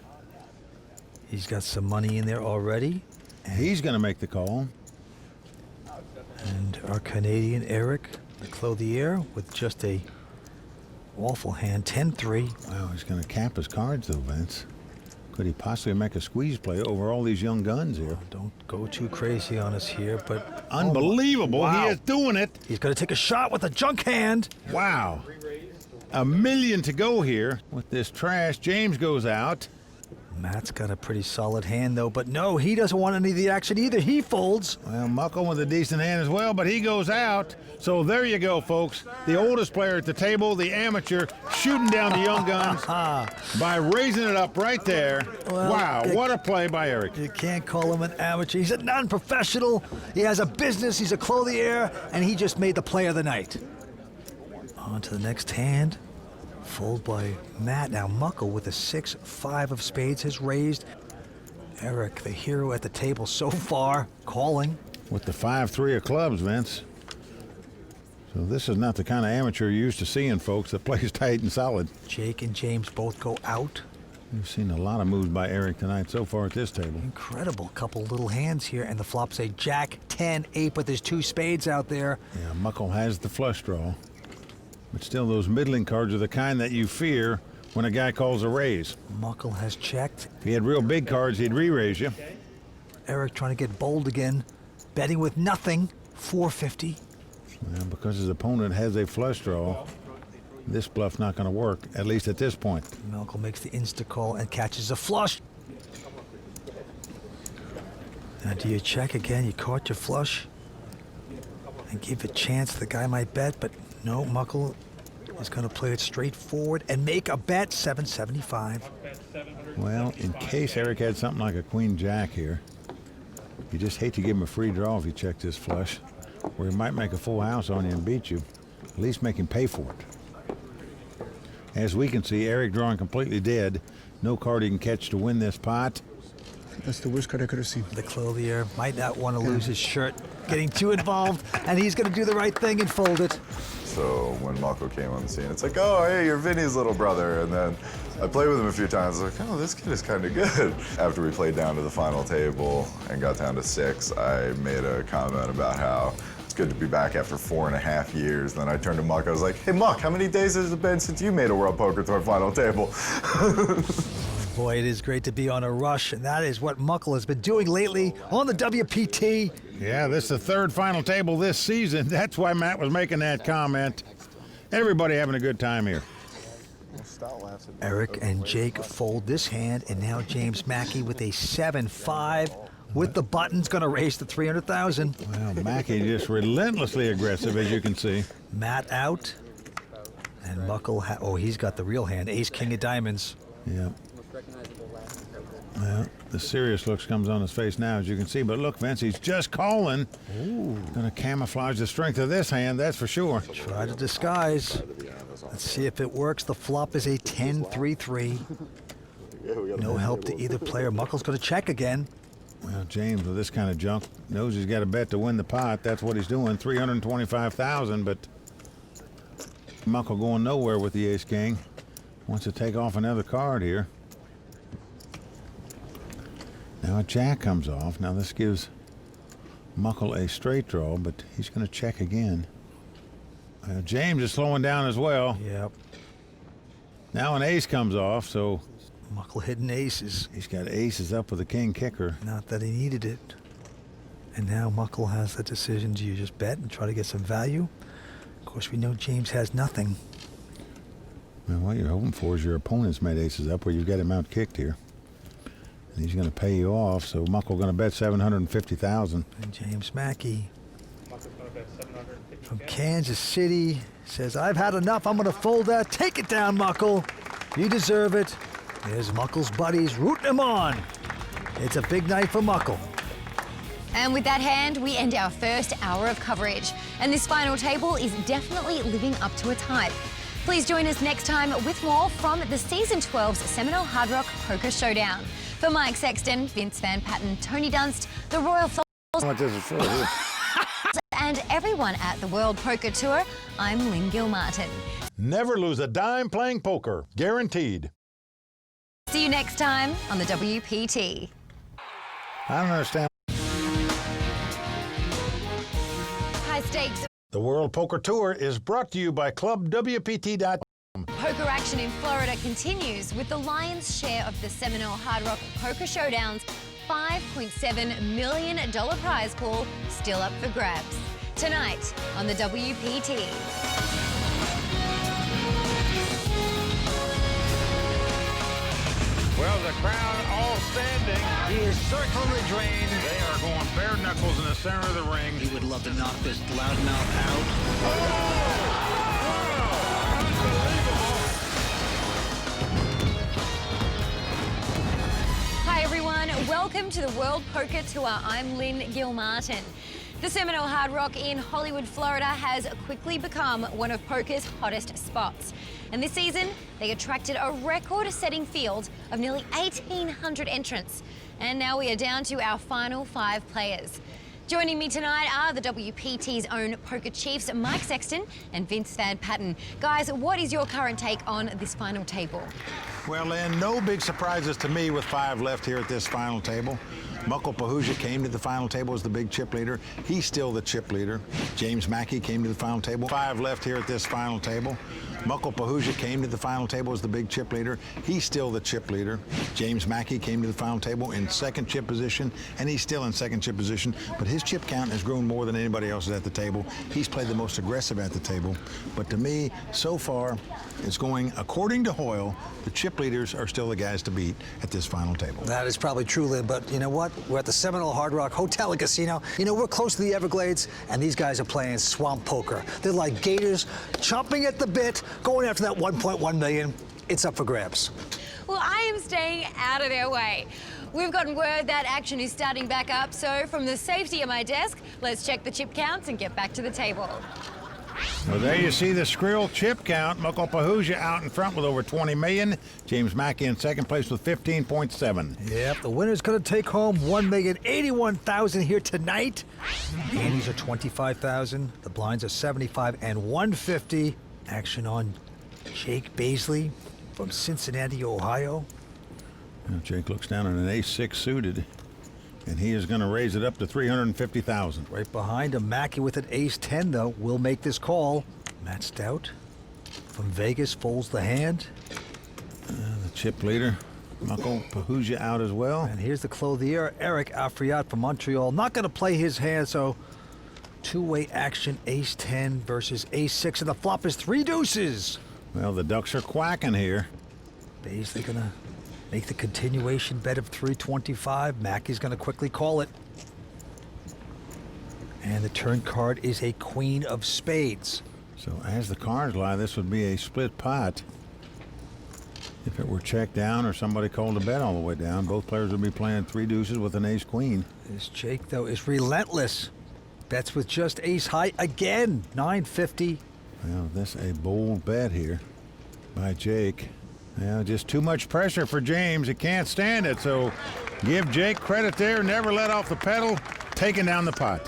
He's got some money in there already. And he's going to make the call. And our Canadian Eric, the clothier, with just a awful hand, 10-3. Wow, he's going to cap his cards, though, Vince. Could he possibly make a squeeze play over all these young guns here? Don't go too crazy on us here, but... Unbelievable. Wow. He is doing it. He's going to take a shot with a junk hand. Wow. $1 million to go here with this trash. James goes out. Matt's got a pretty solid hand, though, but no, he doesn't want any of the action either. He folds. Well, Muckle with a decent hand as well, but he goes out. So there you go, folks. The oldest player at the table, the amateur, shooting down the young guns by raising it up right there. Well, wow, what a play by Eric. You can't call him an amateur. He's a non-professional. He has a business. He's a clothier, and he just made the play of the night. On to the next hand. Fold by Matt. Now Muckle with a 6-5 of spades has raised. Eric, the hero at the table so far, calling. With the 5-3 of clubs, Vince. So this is not the kind of amateur you're used to seeing, folks, that plays tight and solid. Jake and James both go out. We've seen a lot of moves by Eric tonight so far at this table. Incredible couple little hands here, and the flop's a Jack 10-8, but there's 2 spades out there. Yeah, Muckle has the flush draw. But still, those middling cards are the kind that you fear when a guy calls a raise. Muckle has checked. If he had real big cards, he'd re-raise you. Eric trying to get bold again, betting with nothing, 450. Well, because his opponent has a flush draw, this bluff's not going to work, at least at this point. Muckle makes the insta call and catches a flush. Now, do you check again? You caught your flush. And give a chance the guy might bet, but no, Muckle is going to play it straight forward and make a bet, 775. Well, in case Eric had something like a queen jack here, you just hate to give him a free draw if you check this flush, where he might make a full house on you and beat you. At least make him pay for it. As we can see, Eric drawing completely dead. No card he can catch to win this pot. That's the worst card I could have seen. The clothier might not want to lose his shirt, getting too involved, and he's going to do the right thing and fold it. So when Muckle came on the scene, it's like, oh, hey, you're Vinny's little brother. And then I played with him a few times. I was like, oh, this kid is kind of good. After we played down to the final table and got down to 6, I made a comment about how it's good to be back after 4.5 years. Then I turned to Muck. I was like, hey, Muck, how many days has it been since you made a World Poker Tour final table? Boy, it is great to be on a rush, and that is what Muckle has been doing lately on the WPT. Yeah, this is the third final table this season. That's why Matt was making that comment. Everybody having a good time here. Eric and Jake fold this hand, and now James Mackey with a 7-5 with the buttons, going to raise to 300,000. Well, Mackey just relentlessly aggressive, as you can see. Matt out, and Muckle, oh, he's got the real hand, ace, king of diamonds. Yeah. Well, the serious looks comes on his face now, as you can see. But look, Vince, he's just calling. Ooh. Going to camouflage the strength of this hand, that's for sure. Try to disguise. Let's see if it works. The flop is a 10-3-3. No help to either player. Muckle's going to check again. Well, James, with this kind of junk, knows he's got a bet to win the pot. That's what he's doing, 325,000. But Muckle going nowhere with the ace-king. Wants to take off another card here. Now a jack comes off. Now this gives Muckle a straight draw, but he's going to check again. James is slowing down as well. Yep. Now an ace comes off, so Muckle hitting aces. He's got aces up with a king kicker. Not that he needed it. And now Muckle has the decision. Do you just bet and try to get some value? Of course, we know James has nothing. Well, what you're hoping for is your opponent's made aces up where you've got him out kicked here. And he's going to pay you off, so Muckle going to bet 750,000. And James Mackey from Kansas City says, I've had enough. I'm going to fold that. Take it down, Muckle. You deserve it. There's Muckle's buddies rooting him on. It's a big night for Muckle. And with that hand, we end our first hour of coverage. And this final table is definitely living up to its hype. Please join us next time with more from the Season 12's Seminole Hard Rock Poker Showdown. For Mike Sexton, Vince Van Patten, Tony Dunst, the Royal Falls, and everyone at the World Poker Tour, I'm Lynn Gilmartin. Never lose a dime playing poker. Guaranteed. See you next time on the WPT. I don't understand. High stakes. The World Poker Tour is brought to you by ClubWPT.com. Poker action in Florida continues with the lion's share of the Seminole Hard Rock Poker Showdown's $5.7 million prize pool still up for grabs. Tonight on the WPT. Well, the crowd all standing. He is circling the drain. They are going bare knuckles in the center of the ring. He would love to knock this loudmouth out. Hi everyone, welcome to the World Poker Tour. I'm Lynn Gilmartin. The Seminole Hard Rock in Hollywood, Florida has quickly become one of poker's hottest spots. And this season, they attracted a record-setting field of nearly 1,800 entrants. And now we are down to our final 5 players. Joining me tonight are the WPT's own poker chiefs, Mike Sexton and Vince Van Patten. Guys, what is your current take on this final table? Well, Lynn, no big surprises to me with 5 left here at this final table. Muckle Pahuja came to the final table as the big chip leader. He's still the chip leader. James Mackey came to the final table. 5 left here at this final table. Muckle Pahuja came to the final table as the big chip leader. He's still the chip leader. James Mackey came to the final table in second chip position, and he's still in second chip position, but his chip count has grown more than anybody else's at the table. He's played the most aggressive at the table, but to me, so far, it's going according to Hoyle. The chip leaders are still the guys to beat at this final table. That is probably true, Lynn, but you know what? We're at the Seminole Hard Rock Hotel and Casino. You know, we're close to the Everglades, and these guys are playing swamp poker. They're like gators, chomping at the bit, going after that 1.1 million. It's up for grabs. Well, I am staying out of their way. We've gotten word that action is starting back up, so from the safety of my desk, let's check the chip counts and get back to the table. Well, there you see the Skrill chip count. Muckle Pahuja out in front with over 20 million. James Mackey in second place with 15.7. Yep, the winner's going to take home $1,081,000 here tonight. The antes are $25,000. The blinds are $75 and $150. Action on Jake Baisley from Cincinnati, Ohio. Well, Jake looks down on an ace-6 suited, and he is going to raise it up to $350,000. Right behind him, Mackey with an ace-10, though, will make this call. Matt Stout from Vegas folds the hand. The chip leader, Muckle Pahuja, out as well. And here's the clothier, Eric Afriat from Montreal. Not going to play his hand, so two-way action, ace-10 versus ace-6, and the flop is 3 deuces. Well, the Ducks are quacking here. Baisley going to make the continuation bet of 325. Mackey's going to quickly call it. And the turn card is a queen of spades. So as the cards lie, this would be a split pot. If it were checked down or somebody called a bet all the way down, both players would be playing 3 deuces with an ace-queen. This Jake, though, is relentless. Bets with just ace-high again, 950. Well, this a bold bet here by Jake. Yeah, just too much pressure for James. He can't stand it, so give Jake credit there. Never let off the pedal, taking down the pot.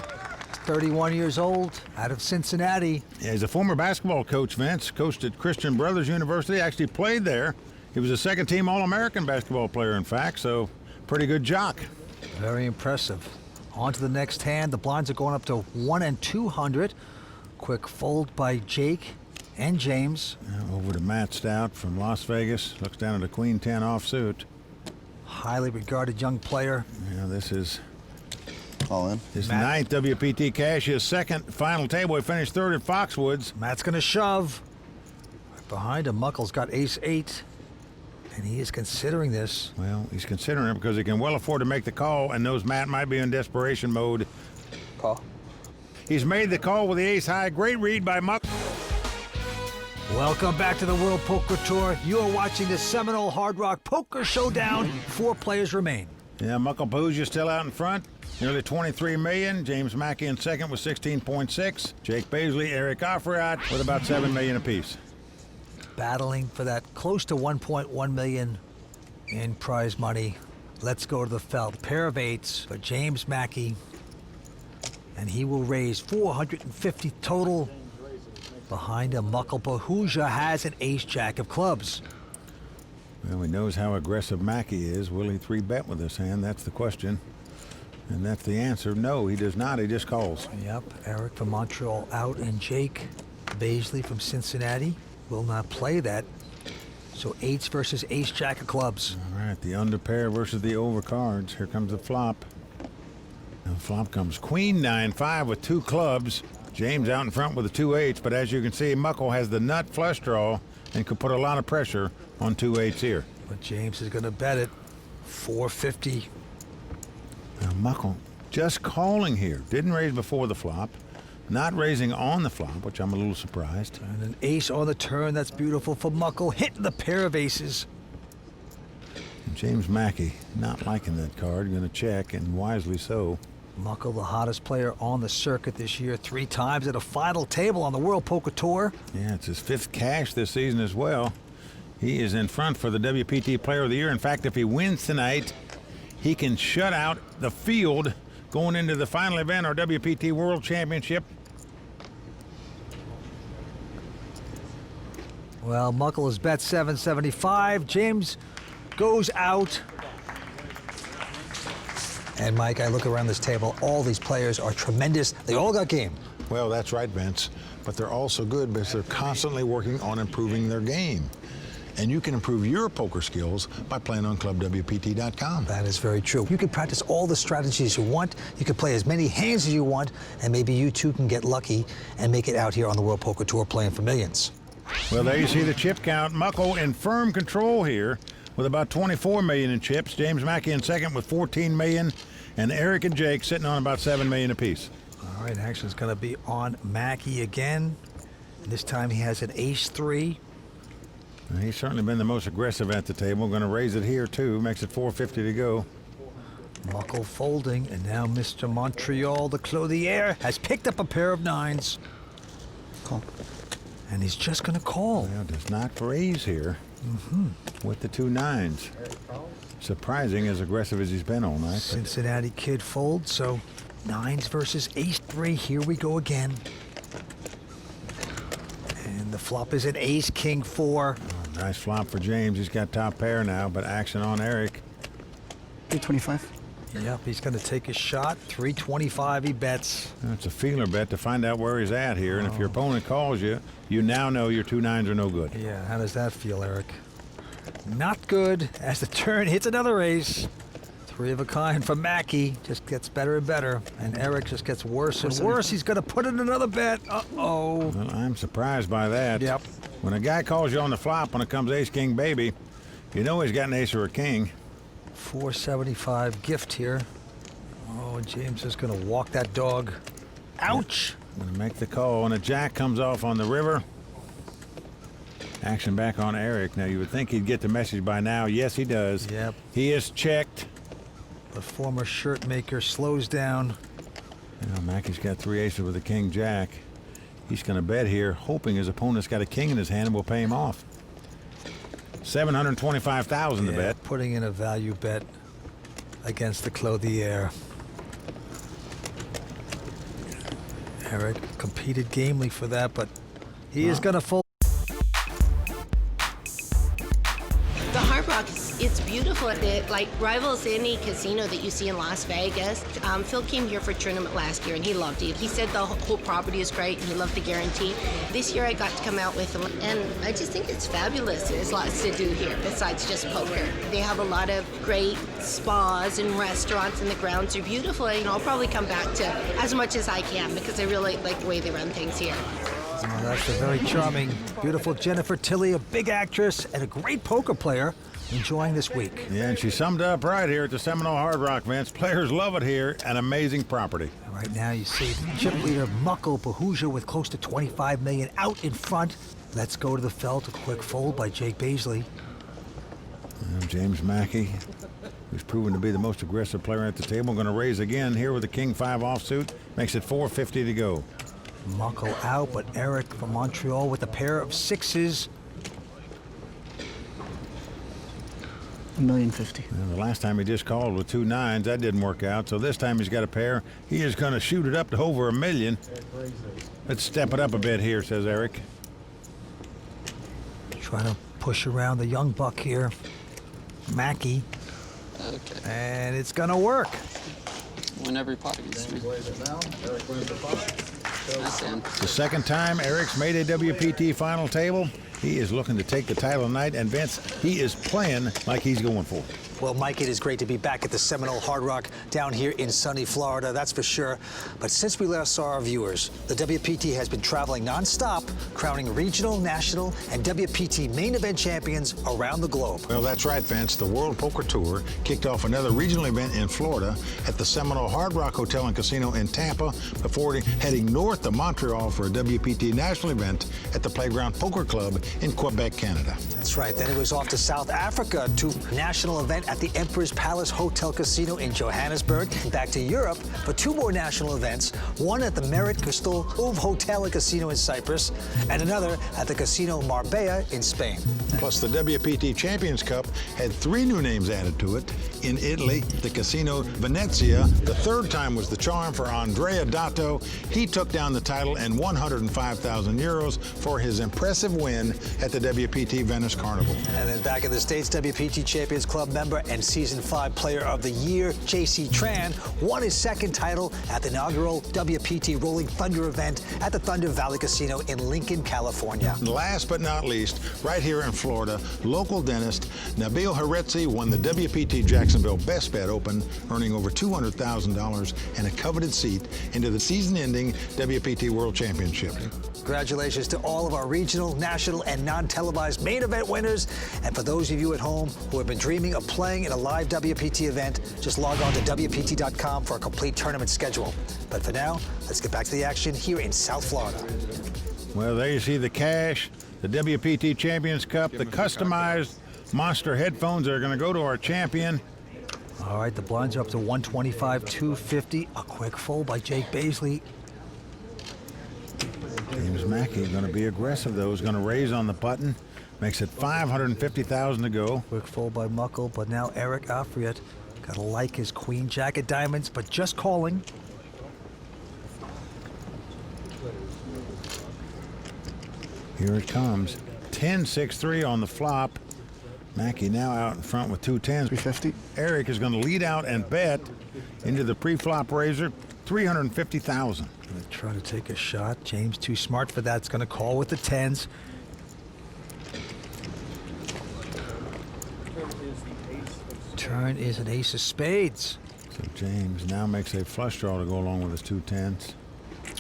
31 years old, out of Cincinnati. Yeah, he's a former basketball coach, Vince. Coached at Christian Brothers University, actually played there. He was a second-team All-American basketball player, in fact, so pretty good jock. Very impressive. On to the next hand. The blinds are going up to 1 and 200. Quick fold by Jake and James. Now over to Matt Stout from Las Vegas. Looks down at a queen 10 offsuit. Highly regarded young player. Yeah, this is all in. His ninth WPT cash, his second final table. He finished third at Foxwoods. Matt's going to shove. Right behind him, Muckle's got ace-8. And he is considering this. Well, he's considering it because he can well afford to make the call and knows Matt might be in desperation mode. Call. He's made the call with the ace-high. Great read by Muckle. Welcome back to the World Poker Tour. You are watching the Seminole Hard Rock Poker Showdown. 4 players remain. Yeah, Muckle Pahuja still out in front. Nearly 23 million. James Mackey in second with 16.6. Jake Baisley, Eric Afriat with about 7 million apiece. Battling for that close to 1.1 million in prize money. Let's go to the felt. Pair of 8s for James Mackey. And he will raise 450 total. Behind him, Muckle Pahuja has an ace-jack of clubs. Well, he knows how aggressive Mackey is. Will he 3-bet with this hand? That's the question. And that's the answer. No, he does not. He just calls. Yep, Eric from Montreal out, and Jake Baisley from Cincinnati will not play that. So 8s versus ace-jack of clubs. All right, the under pair versus the over cards. Here comes the flop. Now the flop comes queen 9-5 with 2 clubs. James out in front with the 2 8s, but as you can see, Muckle has the nut flush draw and could put a lot of pressure on 2 8s here. But James is going to bet it. 450. Now Muckle just calling here. Didn't raise before the flop. Not raising on the flop, which I'm a little surprised. And an ace on the turn. That's beautiful for Muckle. Hitting the pair of aces. And James Mackey not liking that card. Going to check, and wisely so. Muckle, the hottest player on the circuit this year, 3 times at a final table on the World Poker Tour. Yeah, it's his 5th cash this season as well. He is in front for the WPT Player of the Year. In fact, if he wins tonight, he can shut out the field going into the final event, our WPT World Championship. Well, Muckle has bet 775. James goes out. And Mike, I look around this table, all these players are tremendous. They all got game. Well, that's right, Vince. But they're also good because they're constantly working on improving their game. And you can improve your poker skills by playing on clubwpt.com. That is very true. You can practice all the strategies you want. You can play as many hands as you want, and maybe you too can get lucky and make it out here on the World Poker Tour playing for millions. Well, there you see the chip count. Muckle in firm control here with about 24 million in chips. James Mackey in second with 14 million, and Eric and Jake sitting on about 7 million apiece. All right, action's going to be on Mackey again. This time he has an ace-3. He's certainly been the most aggressive at the table. Going to raise it here, too. Makes it 450 to go. Muckle folding, and now Mr. Montreal, the clothier, has picked up a pair of 9s. Call. And he's just going to call. Well, does not raise here with the 2 9s. Surprising, as aggressive as he's been all night. Cincinnati Kid folds, so 9s versus ace-3. Here we go again. And the flop is an ace-king-4. Oh, nice flop for James. He's got top pair now, but action on Eric. 325. Yep, he's going to take a shot. 325 he bets. It's a feeler bet to find out where he's at here, and if your opponent calls you, you now know your 2 9s are no good. Yeah, how does that feel, Eric? Not good as the turn hits another ace. 3 of a kind for Mackey. Just gets better and better. And Eric just gets worse and worse. He's going to put in another bet. Uh-oh. Well, I'm surprised by that. Yep. When a guy calls you on the flop when it comes ace-king baby, you know he's got an ace or a king. 475 gift here. Oh, James is going to walk that dog. Ouch. Going to make the call, and a jack comes off on the river. Action back on Eric. Now, you would think he'd get the message by now. Yes, he does. Yep. He is checked. The former shirt maker slows down. Now, Mackey's got 3 aces with a king jack. He's going to bet here, hoping his opponent's got a king in his hand and will pay him off. 725,000 to bet. Putting in a value bet against the clothier. Eric competed gamely for that, but he is going to fold. The Hard Rock, it's beautiful. It like rivals any casino that you see in Las Vegas. Phil came here for a tournament last year and he loved it. He said the whole property is great and he loved the guarantee. This year I got to come out with him and I just think it's fabulous. There's lots to do here besides just poker. They have a lot of great spas and restaurants and the grounds are beautiful. You know, I'll probably come back to as much as I can because I really like the way they run things here. Oh, that's a very charming, beautiful Jennifer Tilly, a big actress and a great poker player, enjoying this week. Yeah, and she summed up right here at the Seminole Hard Rock, Vince. Players love it here. An amazing property. Right now you see chip leader Muckle Bahuja with close to 25 million out in front. Let's go to the felt. A quick fold by Jake Baisley. James Mackey, who's proven to be the most aggressive player at the table, going to raise again here with the king 5 offsuit. Makes it 450 to go. Muckle out, but Eric from Montreal with a pair of 6s. $1,050,000. Well, the last time he just called with 2 9s, that didn't work out. So this time he's got a pair. He is going to shoot it up to over $1 million. Let's step it up a bit here, says Eric. Trying to push around the young buck here, Mackey. Okay. And it's going to work. Win every pot against me. The second time Eric's made a WPT final table. He is looking to take the title tonight, and Vince, he is playing like he's going for it. Well, Mike, it is great to be back at the Seminole Hard Rock down here in sunny Florida, that's for sure. But since we last saw our viewers, the WPT has been traveling nonstop, crowning regional, national, and WPT main event champions around the globe. Well, that's right, Vince. The World Poker Tour kicked off another regional event in Florida at the Seminole Hard Rock Hotel and Casino in Tampa before heading north to Montreal for a WPT national event at the Playground Poker Club in Quebec, Canada. That's right. Then it was off to South Africa to national event at the Emperor's Palace Hotel Casino in Johannesburg, and back to Europe for 2 more national events, one at the Merit Crystal Ove Hotel and Casino in Cyprus, and another at the Casino Marbella in Spain. Plus, the WPT Champions Cup had 3 new names added to it. In Italy, the Casino Venezia. The third time was the charm for Andrea Dato. He took down the title and 105,000 euros for his impressive win at the WPT Venice Carnival. And then back in the States, WPT Champions Club member Poker and Season 5 Player of the Year, J.C. Tran, won his second title at the inaugural WPT Rolling Thunder event at the Thunder Valley Casino in Lincoln, California. Last but not least, right here in Florida, local dentist Nabil Haretzi won the WPT Jacksonville Best Bet Open, earning over $200,000 and a coveted seat into the season-ending WPT World Championship. Congratulations to all of our regional, national, and non-televised main event winners. And for those of you at home who have been dreaming of playing in a live WPT event, just log on to WPT.com for a complete tournament schedule. But for now, let's get back to the action here in South Florida. Well, there you see the cash, the WPT Champions Cup, the customized monster headphones that are going to go to our champion. All right, the blinds are up to 125, 250. A quick fold by Jake Baisley. James Mackey going to be aggressive, though. He's going to raise on the button. Makes it $550,000 to go. Quick fold by Muckle, but now Eric Afriat got to like his queen jack of diamonds, but just calling. Here it comes. 10-6-3 on the flop. Mackey now out in front with 2 tens. 350. Eric is going to lead out and bet into the pre-flop raiser, $350,000. Try to take a shot. James too smart for that. It's going to call with the tens. Turn is an ace of spades. So James now makes a flush draw to go along with his 2 tens.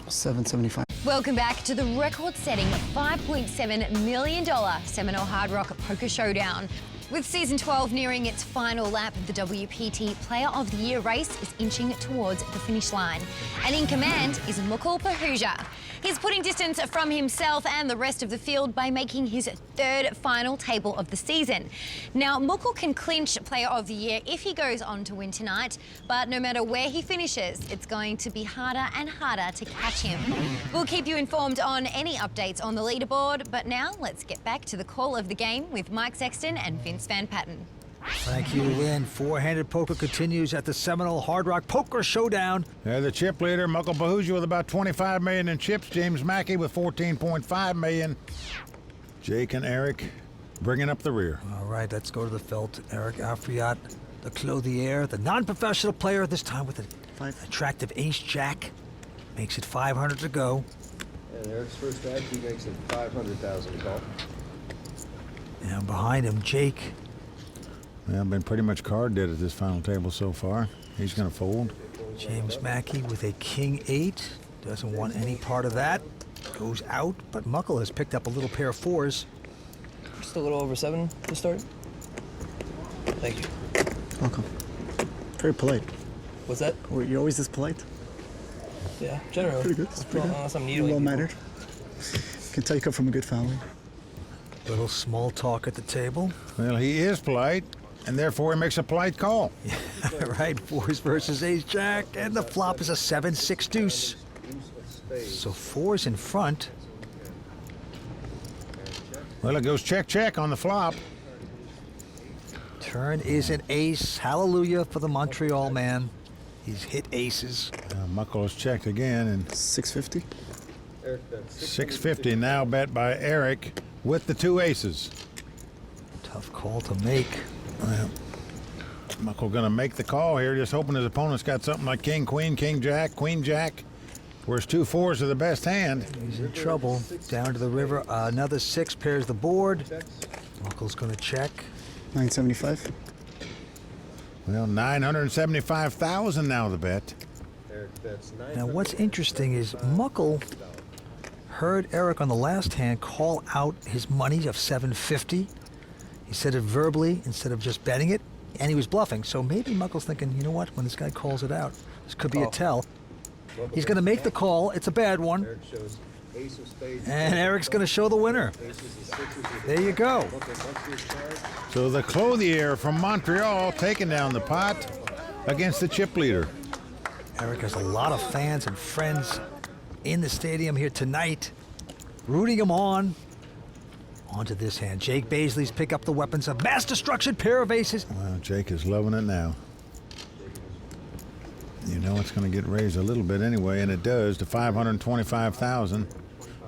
775. Welcome back to the record-setting $5.7 million Seminole Hard Rock Poker Showdown. With Season 12 nearing its final lap, the WPT Player of the Year race is inching towards the finish line. And in command is Mukul Pahuja. He's putting distance from himself and the rest of the field by making his third final table of the season. Now, Mukul can clinch Player of the Year if he goes on to win tonight, but no matter where he finishes, it's going to be harder and harder to catch him. We'll keep you informed on any updates on the leaderboard, but now let's get back to the call of the game with Mike Sexton and Vince Van Patten. Thank you, Lynn. Four-handed poker continues at the Seminole Hard Rock Poker Showdown. The chip leader, Mukul Pahuja, with about $25 million in chips. James Mackey with $14.5 million. Jake and Eric bringing up the rear. All right, let's go to the felt. Eric Afriat, the clothier, the non-professional player, this time with an attractive ace-jack. Makes it 500 to go. And Eric's first bet, he makes it 500,000 to call. And behind him, Jake. Well, been pretty much card dead at this final table so far. He's going to fold. James Mackey with a king-8. Doesn't want any part of that. Goes out, but Mukul has picked up a little pair of fours. Just a little over 7 to start. Thank you. Welcome. Very polite. What's that? You're always this polite? Yeah, generally. Pretty good. That's pretty good. Unless I'm You're well-mannered. Can tell you come from a good family. Little small talk at the table. Well, he is polite, and therefore he makes a polite call. Yeah, right, fours versus ace-jack, and the flop is a 7-6 deuce. So fours in front. Well, it goes check-check on the flop. Turn is an ace. Hallelujah for the Montreal man. He's hit aces. Mukul has checked again, and 650. 650 now bet by Eric with the 2 aces. Tough call to make. Well, Mukul gonna make the call here, just hoping his opponent's got something like king, queen, king, jack, queen, jack, where his 2 fours are the best hand. He's in trouble. Down to the river. Another 6 pairs the board. Mukul's gonna check. 975. Well, $975,000 now the bet. Now what's interesting is Mukul heard Eric on the last hand call out his money of $750. He said it verbally instead of just betting it, and he was bluffing. So maybe Muckel's thinking, you know what, when this guy calls it out, this could be a tell. He's going to make the call. It's a bad one. And Eric's going to show the winner. There you go. So the clothier from Montreal taking down the pot against the chip leader. Eric has a lot of fans and friends in the stadium here tonight, rooting him on. Onto this hand. Jake Baisley's pick up the weapons of mass destruction, pair of aces. Well, Jake is loving it now. You know it's going to get raised a little bit anyway, and it does to $525,000,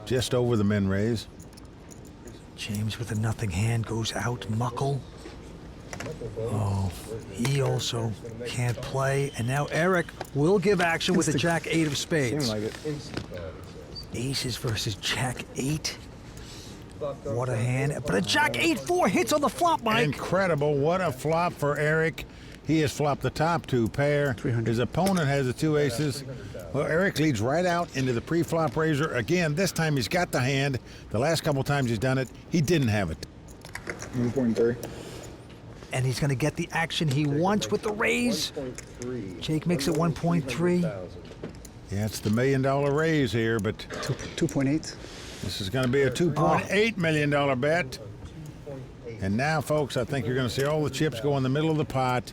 just over the min raise. James with a nothing hand goes out. Mukul. Oh, he also can't play. And now Eric will give action with the Jack-8 of spades. Seemed like it. Aces versus Jack-8. What a hand. But a Jack-8-4 hits on the flop, Mike. Incredible. What a flop for Eric. He has flopped the top two pair. His opponent has the two aces. Well, Eric leads right out into the pre-flop raiser. Again, this time he's got the hand. The last couple times he's done it, he didn't have it. 1.3. And he's going to get the action he wants with the raise. Jake makes it 1.3. Yeah, it's the $1 million raise here, but 2.8. this is going to be a $2.8 million bet. And now, folks, I think you're going to see all the chips go in the middle of the pot.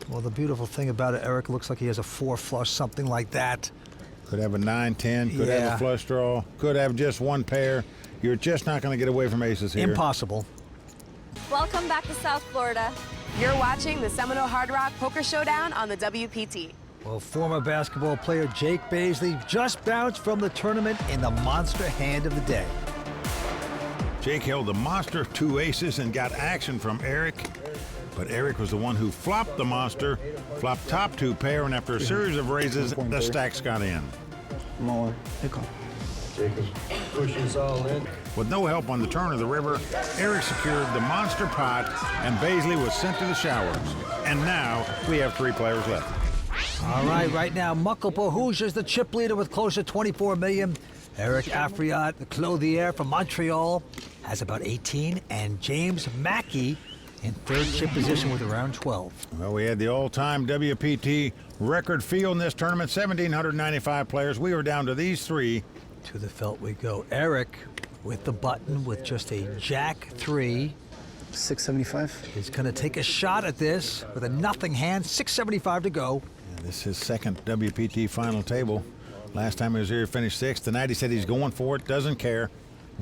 Well, the beautiful thing about it, Eric, looks like he has a 4 flush, something like that. Could have a 9-10, could have a flush draw, could have just one pair. You're just not going to get away from aces here. Impossible. Welcome back to South Florida. You're watching the Seminole Hard Rock Poker Showdown on the WPT. Well, former basketball player Jake Baisley just bounced from the tournament in the monster hand of the day. Jake held the monster two aces and got action from Eric. But Eric was the one who flopped the monster, flopped top two pair, and after a series of raises, the stacks got in. More. Jacob pushes all in. With no help on the turn of the river, Eric secured the monster pot, and Baisley was sent to the showers. And now we have 3 players left. All right now, Muckle Pahoosia's the chip leader with close to 24 million. Eric Afriat, the clothier from Montreal, has about 18, and James Mackey in third chip position with around 12. Well, we had the all-time WPT record field in this tournament, 1,795 players. We were down to these 3. To the felt we go. Eric with the button with just a Jack-3. 675. He's going to take a shot at this with a nothing hand, 675 to go. Yeah, this is his second WPT final table. Last time he was here, he finished 6th. Tonight he said he's going for it, doesn't care.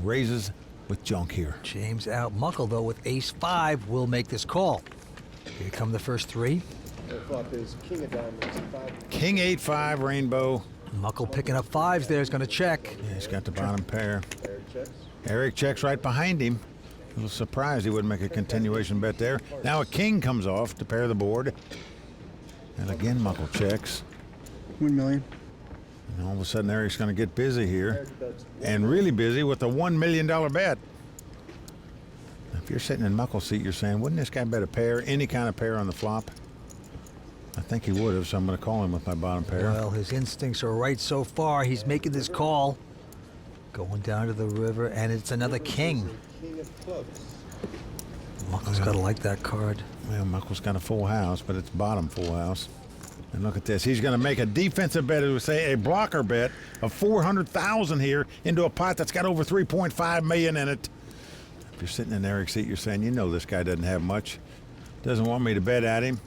Raises with junk here. James out. Muckle, though, with ace-5 will make this call. Here come the first 3. King 8-5 rainbow. Muckle picking up 5s there is going to check. Yeah, he's got the bottom pair. Eric checks right behind him. A little surprised he wouldn't make a continuation bet there. Now a king comes off to pair the board. And again, Muckle checks. 1 million. And all of a sudden, Eric's going to get busy here. And really busy with a $1 million bet. Now, if you're sitting in Muckle's seat, you're saying, wouldn't this guy bet a pair, any kind of pair on the flop? I think he would have, so I'm going to call him with my bottom pair. Well, his instincts are right so far. He's making this call. Going down to the river, and it's another king. Muckle's got to like that card. Well, Muckle's got a full house, but it's bottom full house. And look at this. He's going to make a defensive bet, as we say, a blocker bet of 400,000 here into a pot that's got over 3.5 million in it. If you're sitting in Eric's seat, you're saying, you know this guy doesn't have much. Doesn't want me to bet at him.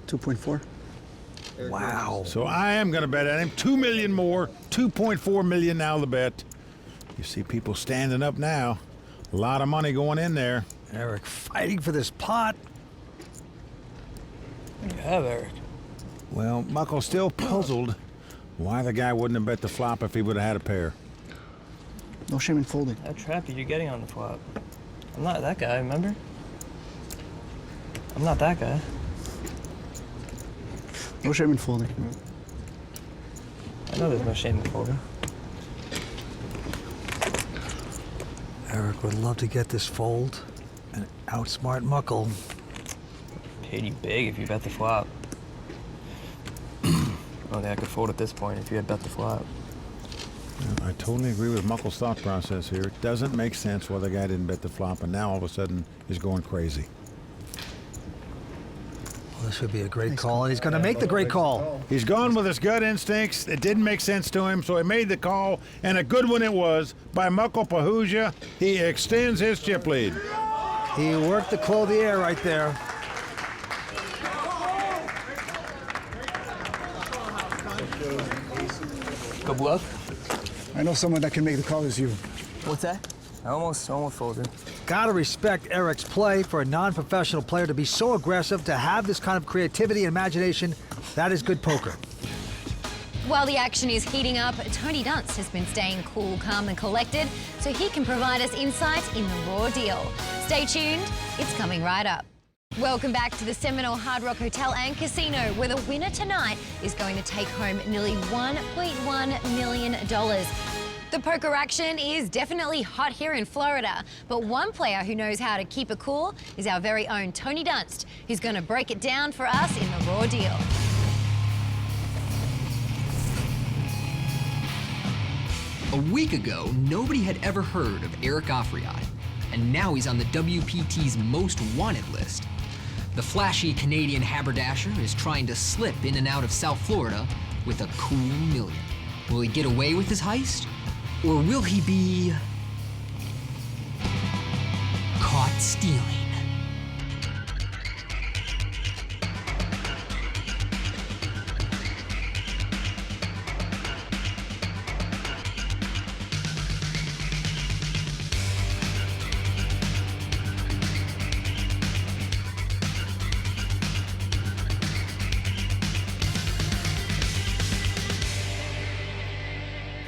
2.4. Wow. So I am going to bet at him. 2 million more. 2.4 million now the bet. You see people standing up now. A lot of money going in there. Eric fighting for this pot. You have Eric. Well, Muckle's still puzzled why the guy wouldn't have bet the flop if he would have had a pair. No shame in folding. How trappy you're getting on the flop. I'm not that guy, remember? I'm not that guy. No shame in folding. I know there's no shame in folding. Eric would love to get this fold and outsmart Muckle. Paid you big if you bet the flop. I don't think I could fold at this point if you had bet the flop. I totally agree with Muckle's thought process here. It doesn't make sense why the guy didn't bet the flop and now all of a sudden is going crazy. Well, this would be a great call, and he's going to make the great call. He's gone with his gut instincts. It didn't make sense to him, so he made the call, and a good one it was by Muckle Pahooja. He extends his chip lead. He worked the clothier right there. Go bluff? I know someone that can make the call as you. What's that? I almost folded. Gotta respect Eric's play. For a non-professional player to be so aggressive, to have this kind of creativity and imagination, that is good poker. While the action is heating up, Tony Dunst has been staying cool, calm and collected so he can provide us insights in the raw deal. Stay tuned, it's coming right up. Welcome back to the Seminole Hard Rock Hotel and Casino, where the winner tonight is going to take home nearly $1.1 million. The poker action is definitely hot here in Florida, but one player who knows how to keep it cool is our very own Tony Dunst, who's going to break it down for us in the raw deal. A week ago, nobody had ever heard of Eric Afriat, and now he's on the WPT's most wanted list. The flashy Canadian haberdasher is trying to slip in and out of South Florida with a cool million. Will he get away with his heist? Or will he be caught stealing?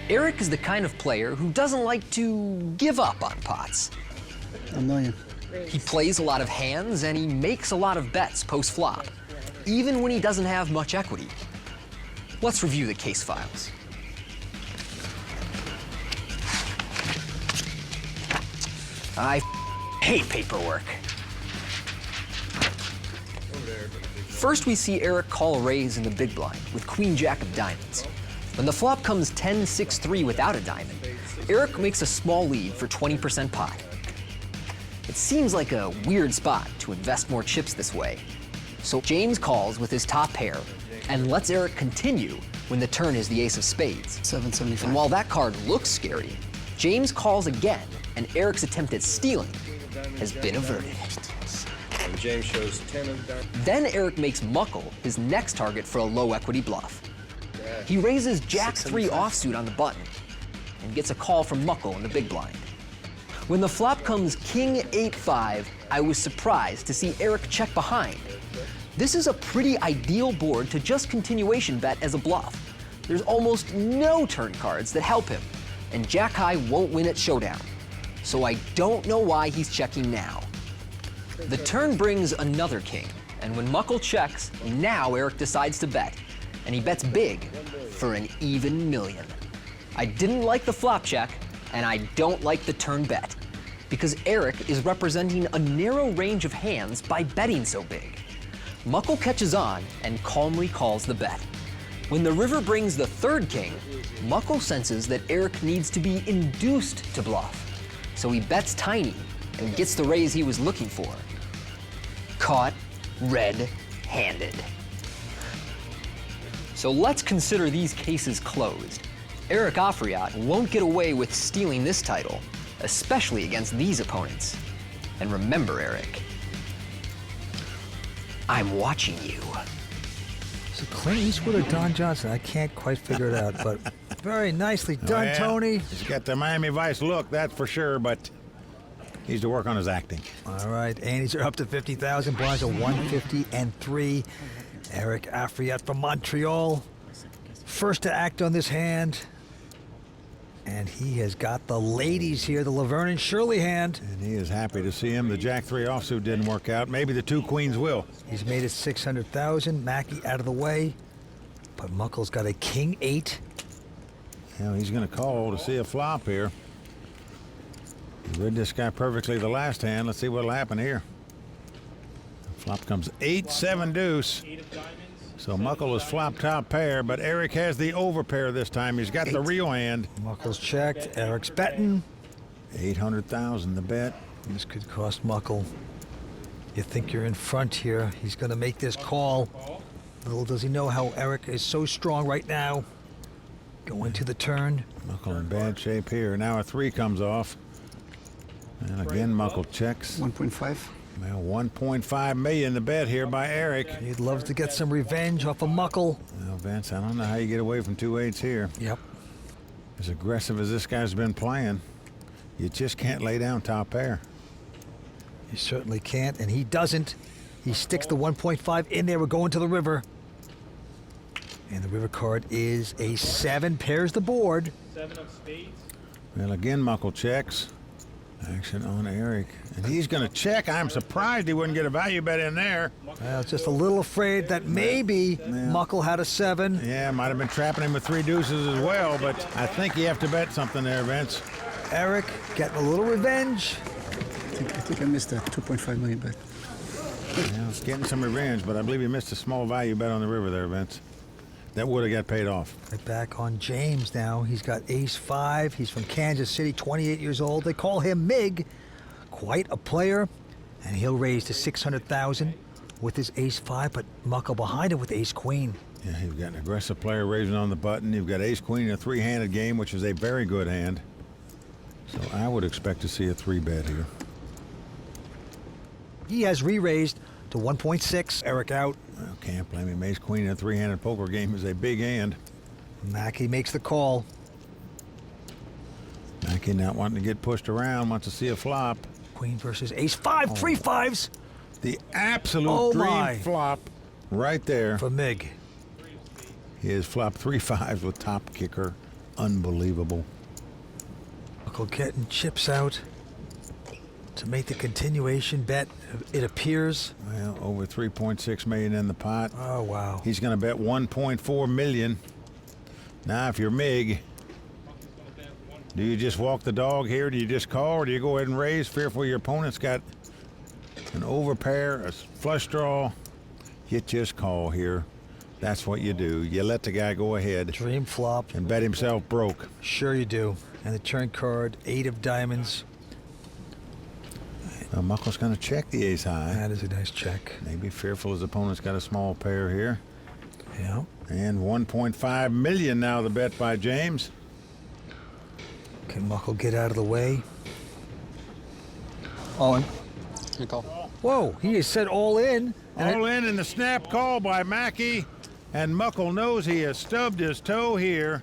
Eric is the kind of player who doesn't like to give up on pots. $1 million. He plays a lot of hands and he makes a lot of bets post-flop, even when he doesn't have much equity. Let's review the case files. I hate paperwork. First, we see Eric call a raise in the big blind with Queen Jack of diamonds. When the flop comes 10-6-3 without a diamond, Eric makes a small lead for 20% pot. It seems like a weird spot to invest more chips this way. So James calls with his top pair and lets Eric continue when the turn is the ace of spades. $7.75. And while that card looks scary, James calls again and Eric's attempt at stealing has been averted. And James shows 10 of diamonds. Then Eric makes Muckle his next target for a low equity bluff. He raises Jack-3 offsuit on the button and gets a call from Muckle in the big blind. When the flop comes King-8-5, I was surprised to see Eric check behind. This is a pretty ideal board to just continuation bet as a bluff. There's almost no turn cards that help him, and Jack-High won't win at Showdown. So I don't know why he's checking now. The turn brings another king, and when Muckle checks, now Eric decides to bet. And he bets big for an even million. I didn't like the flop check, and I don't like the turn bet, because Eric is representing a narrow range of hands by betting so big. Muckle catches on and calmly calls the bet. When the river brings the third king, Muckle senses that Eric needs to be induced to bluff, so he bets tiny and gets the raise he was looking for. Caught red-handed. So let's consider these cases closed. Eric Afriat won't get away with stealing this title, especially against these opponents. And remember, Eric, I'm watching you. So Clint Eastwood or Don Johnson? I can't quite figure it out, but very nicely done, yeah. Tony. He's got the Miami Vice look, that's for sure, but needs to work on his acting. All right, Andes are up to 50,000, blinds are 150 and 3. Eric Afriat from Montreal, first to act on this hand. And he has got the ladies here, the Laverne and Shirley hand. And he is happy to see him. The Jack-3 offsuit didn't work out. Maybe the two queens will. He's made it 600,000. Mackey out of the way. But Muckle's got a King-8. Yeah, he's going to call to see a flop here. He read this guy perfectly the last hand. Let's see what'll happen here. Flop comes 8-7 deuce. So Muckle is flop top pair, but Eric has the over pair this time. He's got the real hand. Muckle's checked. Eric's betting. 800,000 the bet. This could cost Muckle. You think you're in front here. He's going to make this call. Little does he know how Eric is so strong right now. Going to the turn. Muckle in bad shape here. Now a 3 comes off. And again, Muckle checks. 1.5. Well, 1.5 million the bet here by Eric. He'd love to get some revenge off of Muckle. Well, Vince, I don't know how you get away from 2 8s here. Yep. As aggressive as this guy's been playing, you just can't lay down top pair. You certainly can't, and he doesn't. He sticks the 1.5 in there. We're going to the river. And the river card is a 7, pairs the board. 7 of spades. Well, again, Muckle checks. Action on Eric. And he's going to check. I'm surprised he wouldn't get a value bet in there. Well, just a little afraid that maybe Muckle had a 7. Yeah, might have been trapping him with 3 deuces as well, but I think you have to bet something there, Vince. Eric getting a little revenge. I think I missed that 2.5 million bet. Yeah, it's getting some revenge, but I believe he missed a small value bet on the river there, Vince. That would have got paid off. Right back on James now. He's got ace-5. He's from Kansas City, 28 years old. They call him Mig. Quite a player. And he'll raise to 600,000 with his ace-5, but Muckle behind him with ace-queen. Yeah, you've got an aggressive player raising on the button. You've got ace-queen in a 3-handed game, which is a very good hand. So I would expect to see a 3-bet here. He has re-raised to 1.6. Eric out. Well, can't blame him. Ace-queen in a 3-handed poker game is a big hand. Mackey makes the call. Mackey not wanting to get pushed around, wants to see a flop. Queen versus ace-5, 3 5s. The absolute dream flop right there. For Mig. He has flopped 3 5s with top kicker. Unbelievable. Muckle getting chips out to make the continuation bet, it appears. Well, over 3.6 million in the pot. Oh, wow. He's going to bet 1.4 million. Now, if you're Mig, do you just walk the dog here? Do you just call, or do you go ahead and raise, fearful your opponent's got an overpair, a flush draw? You just call here. That's what you do. You let the guy go ahead. Dream flop. And bet himself broke. Sure you do. And the turn card, 8 of diamonds. Now, Muckle's going to check the ace high. That is a nice check. Maybe fearful his opponent's got a small pair here. Yeah. And 1.5 million now the bet by James. Can Muckle get out of the way? All in. Good call. Whoa, he has said all in. All in, and the snap call by Mackey. And Muckle knows he has stubbed his toe here.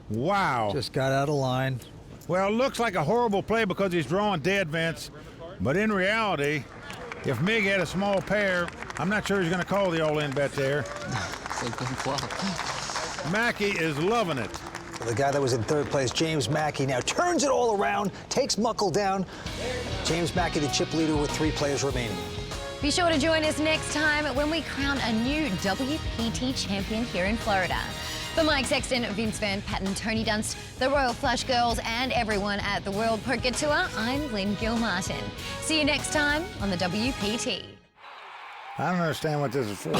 Wow. Just got out of line. Well, it looks like a horrible play because he's drawing dead, Vince. But in reality, if Mig had a small pair, I'm not sure he's going to call the all-in bet there. It's a good flop. Mackey is loving it. The guy that was in 3rd place, James Mackey, now turns it all around, takes Muckle down. James Mackey, the chip leader with 3 players remaining. Be sure to join us next time when we crown a new WPT champion here in Florida. For Mike Sexton, Vince Van Patten, Tony Dunst, the Royal Flush Girls, and everyone at the World Poker Tour, I'm Lynn Gilmartin. See you next time on the WPT. I don't understand what this is for.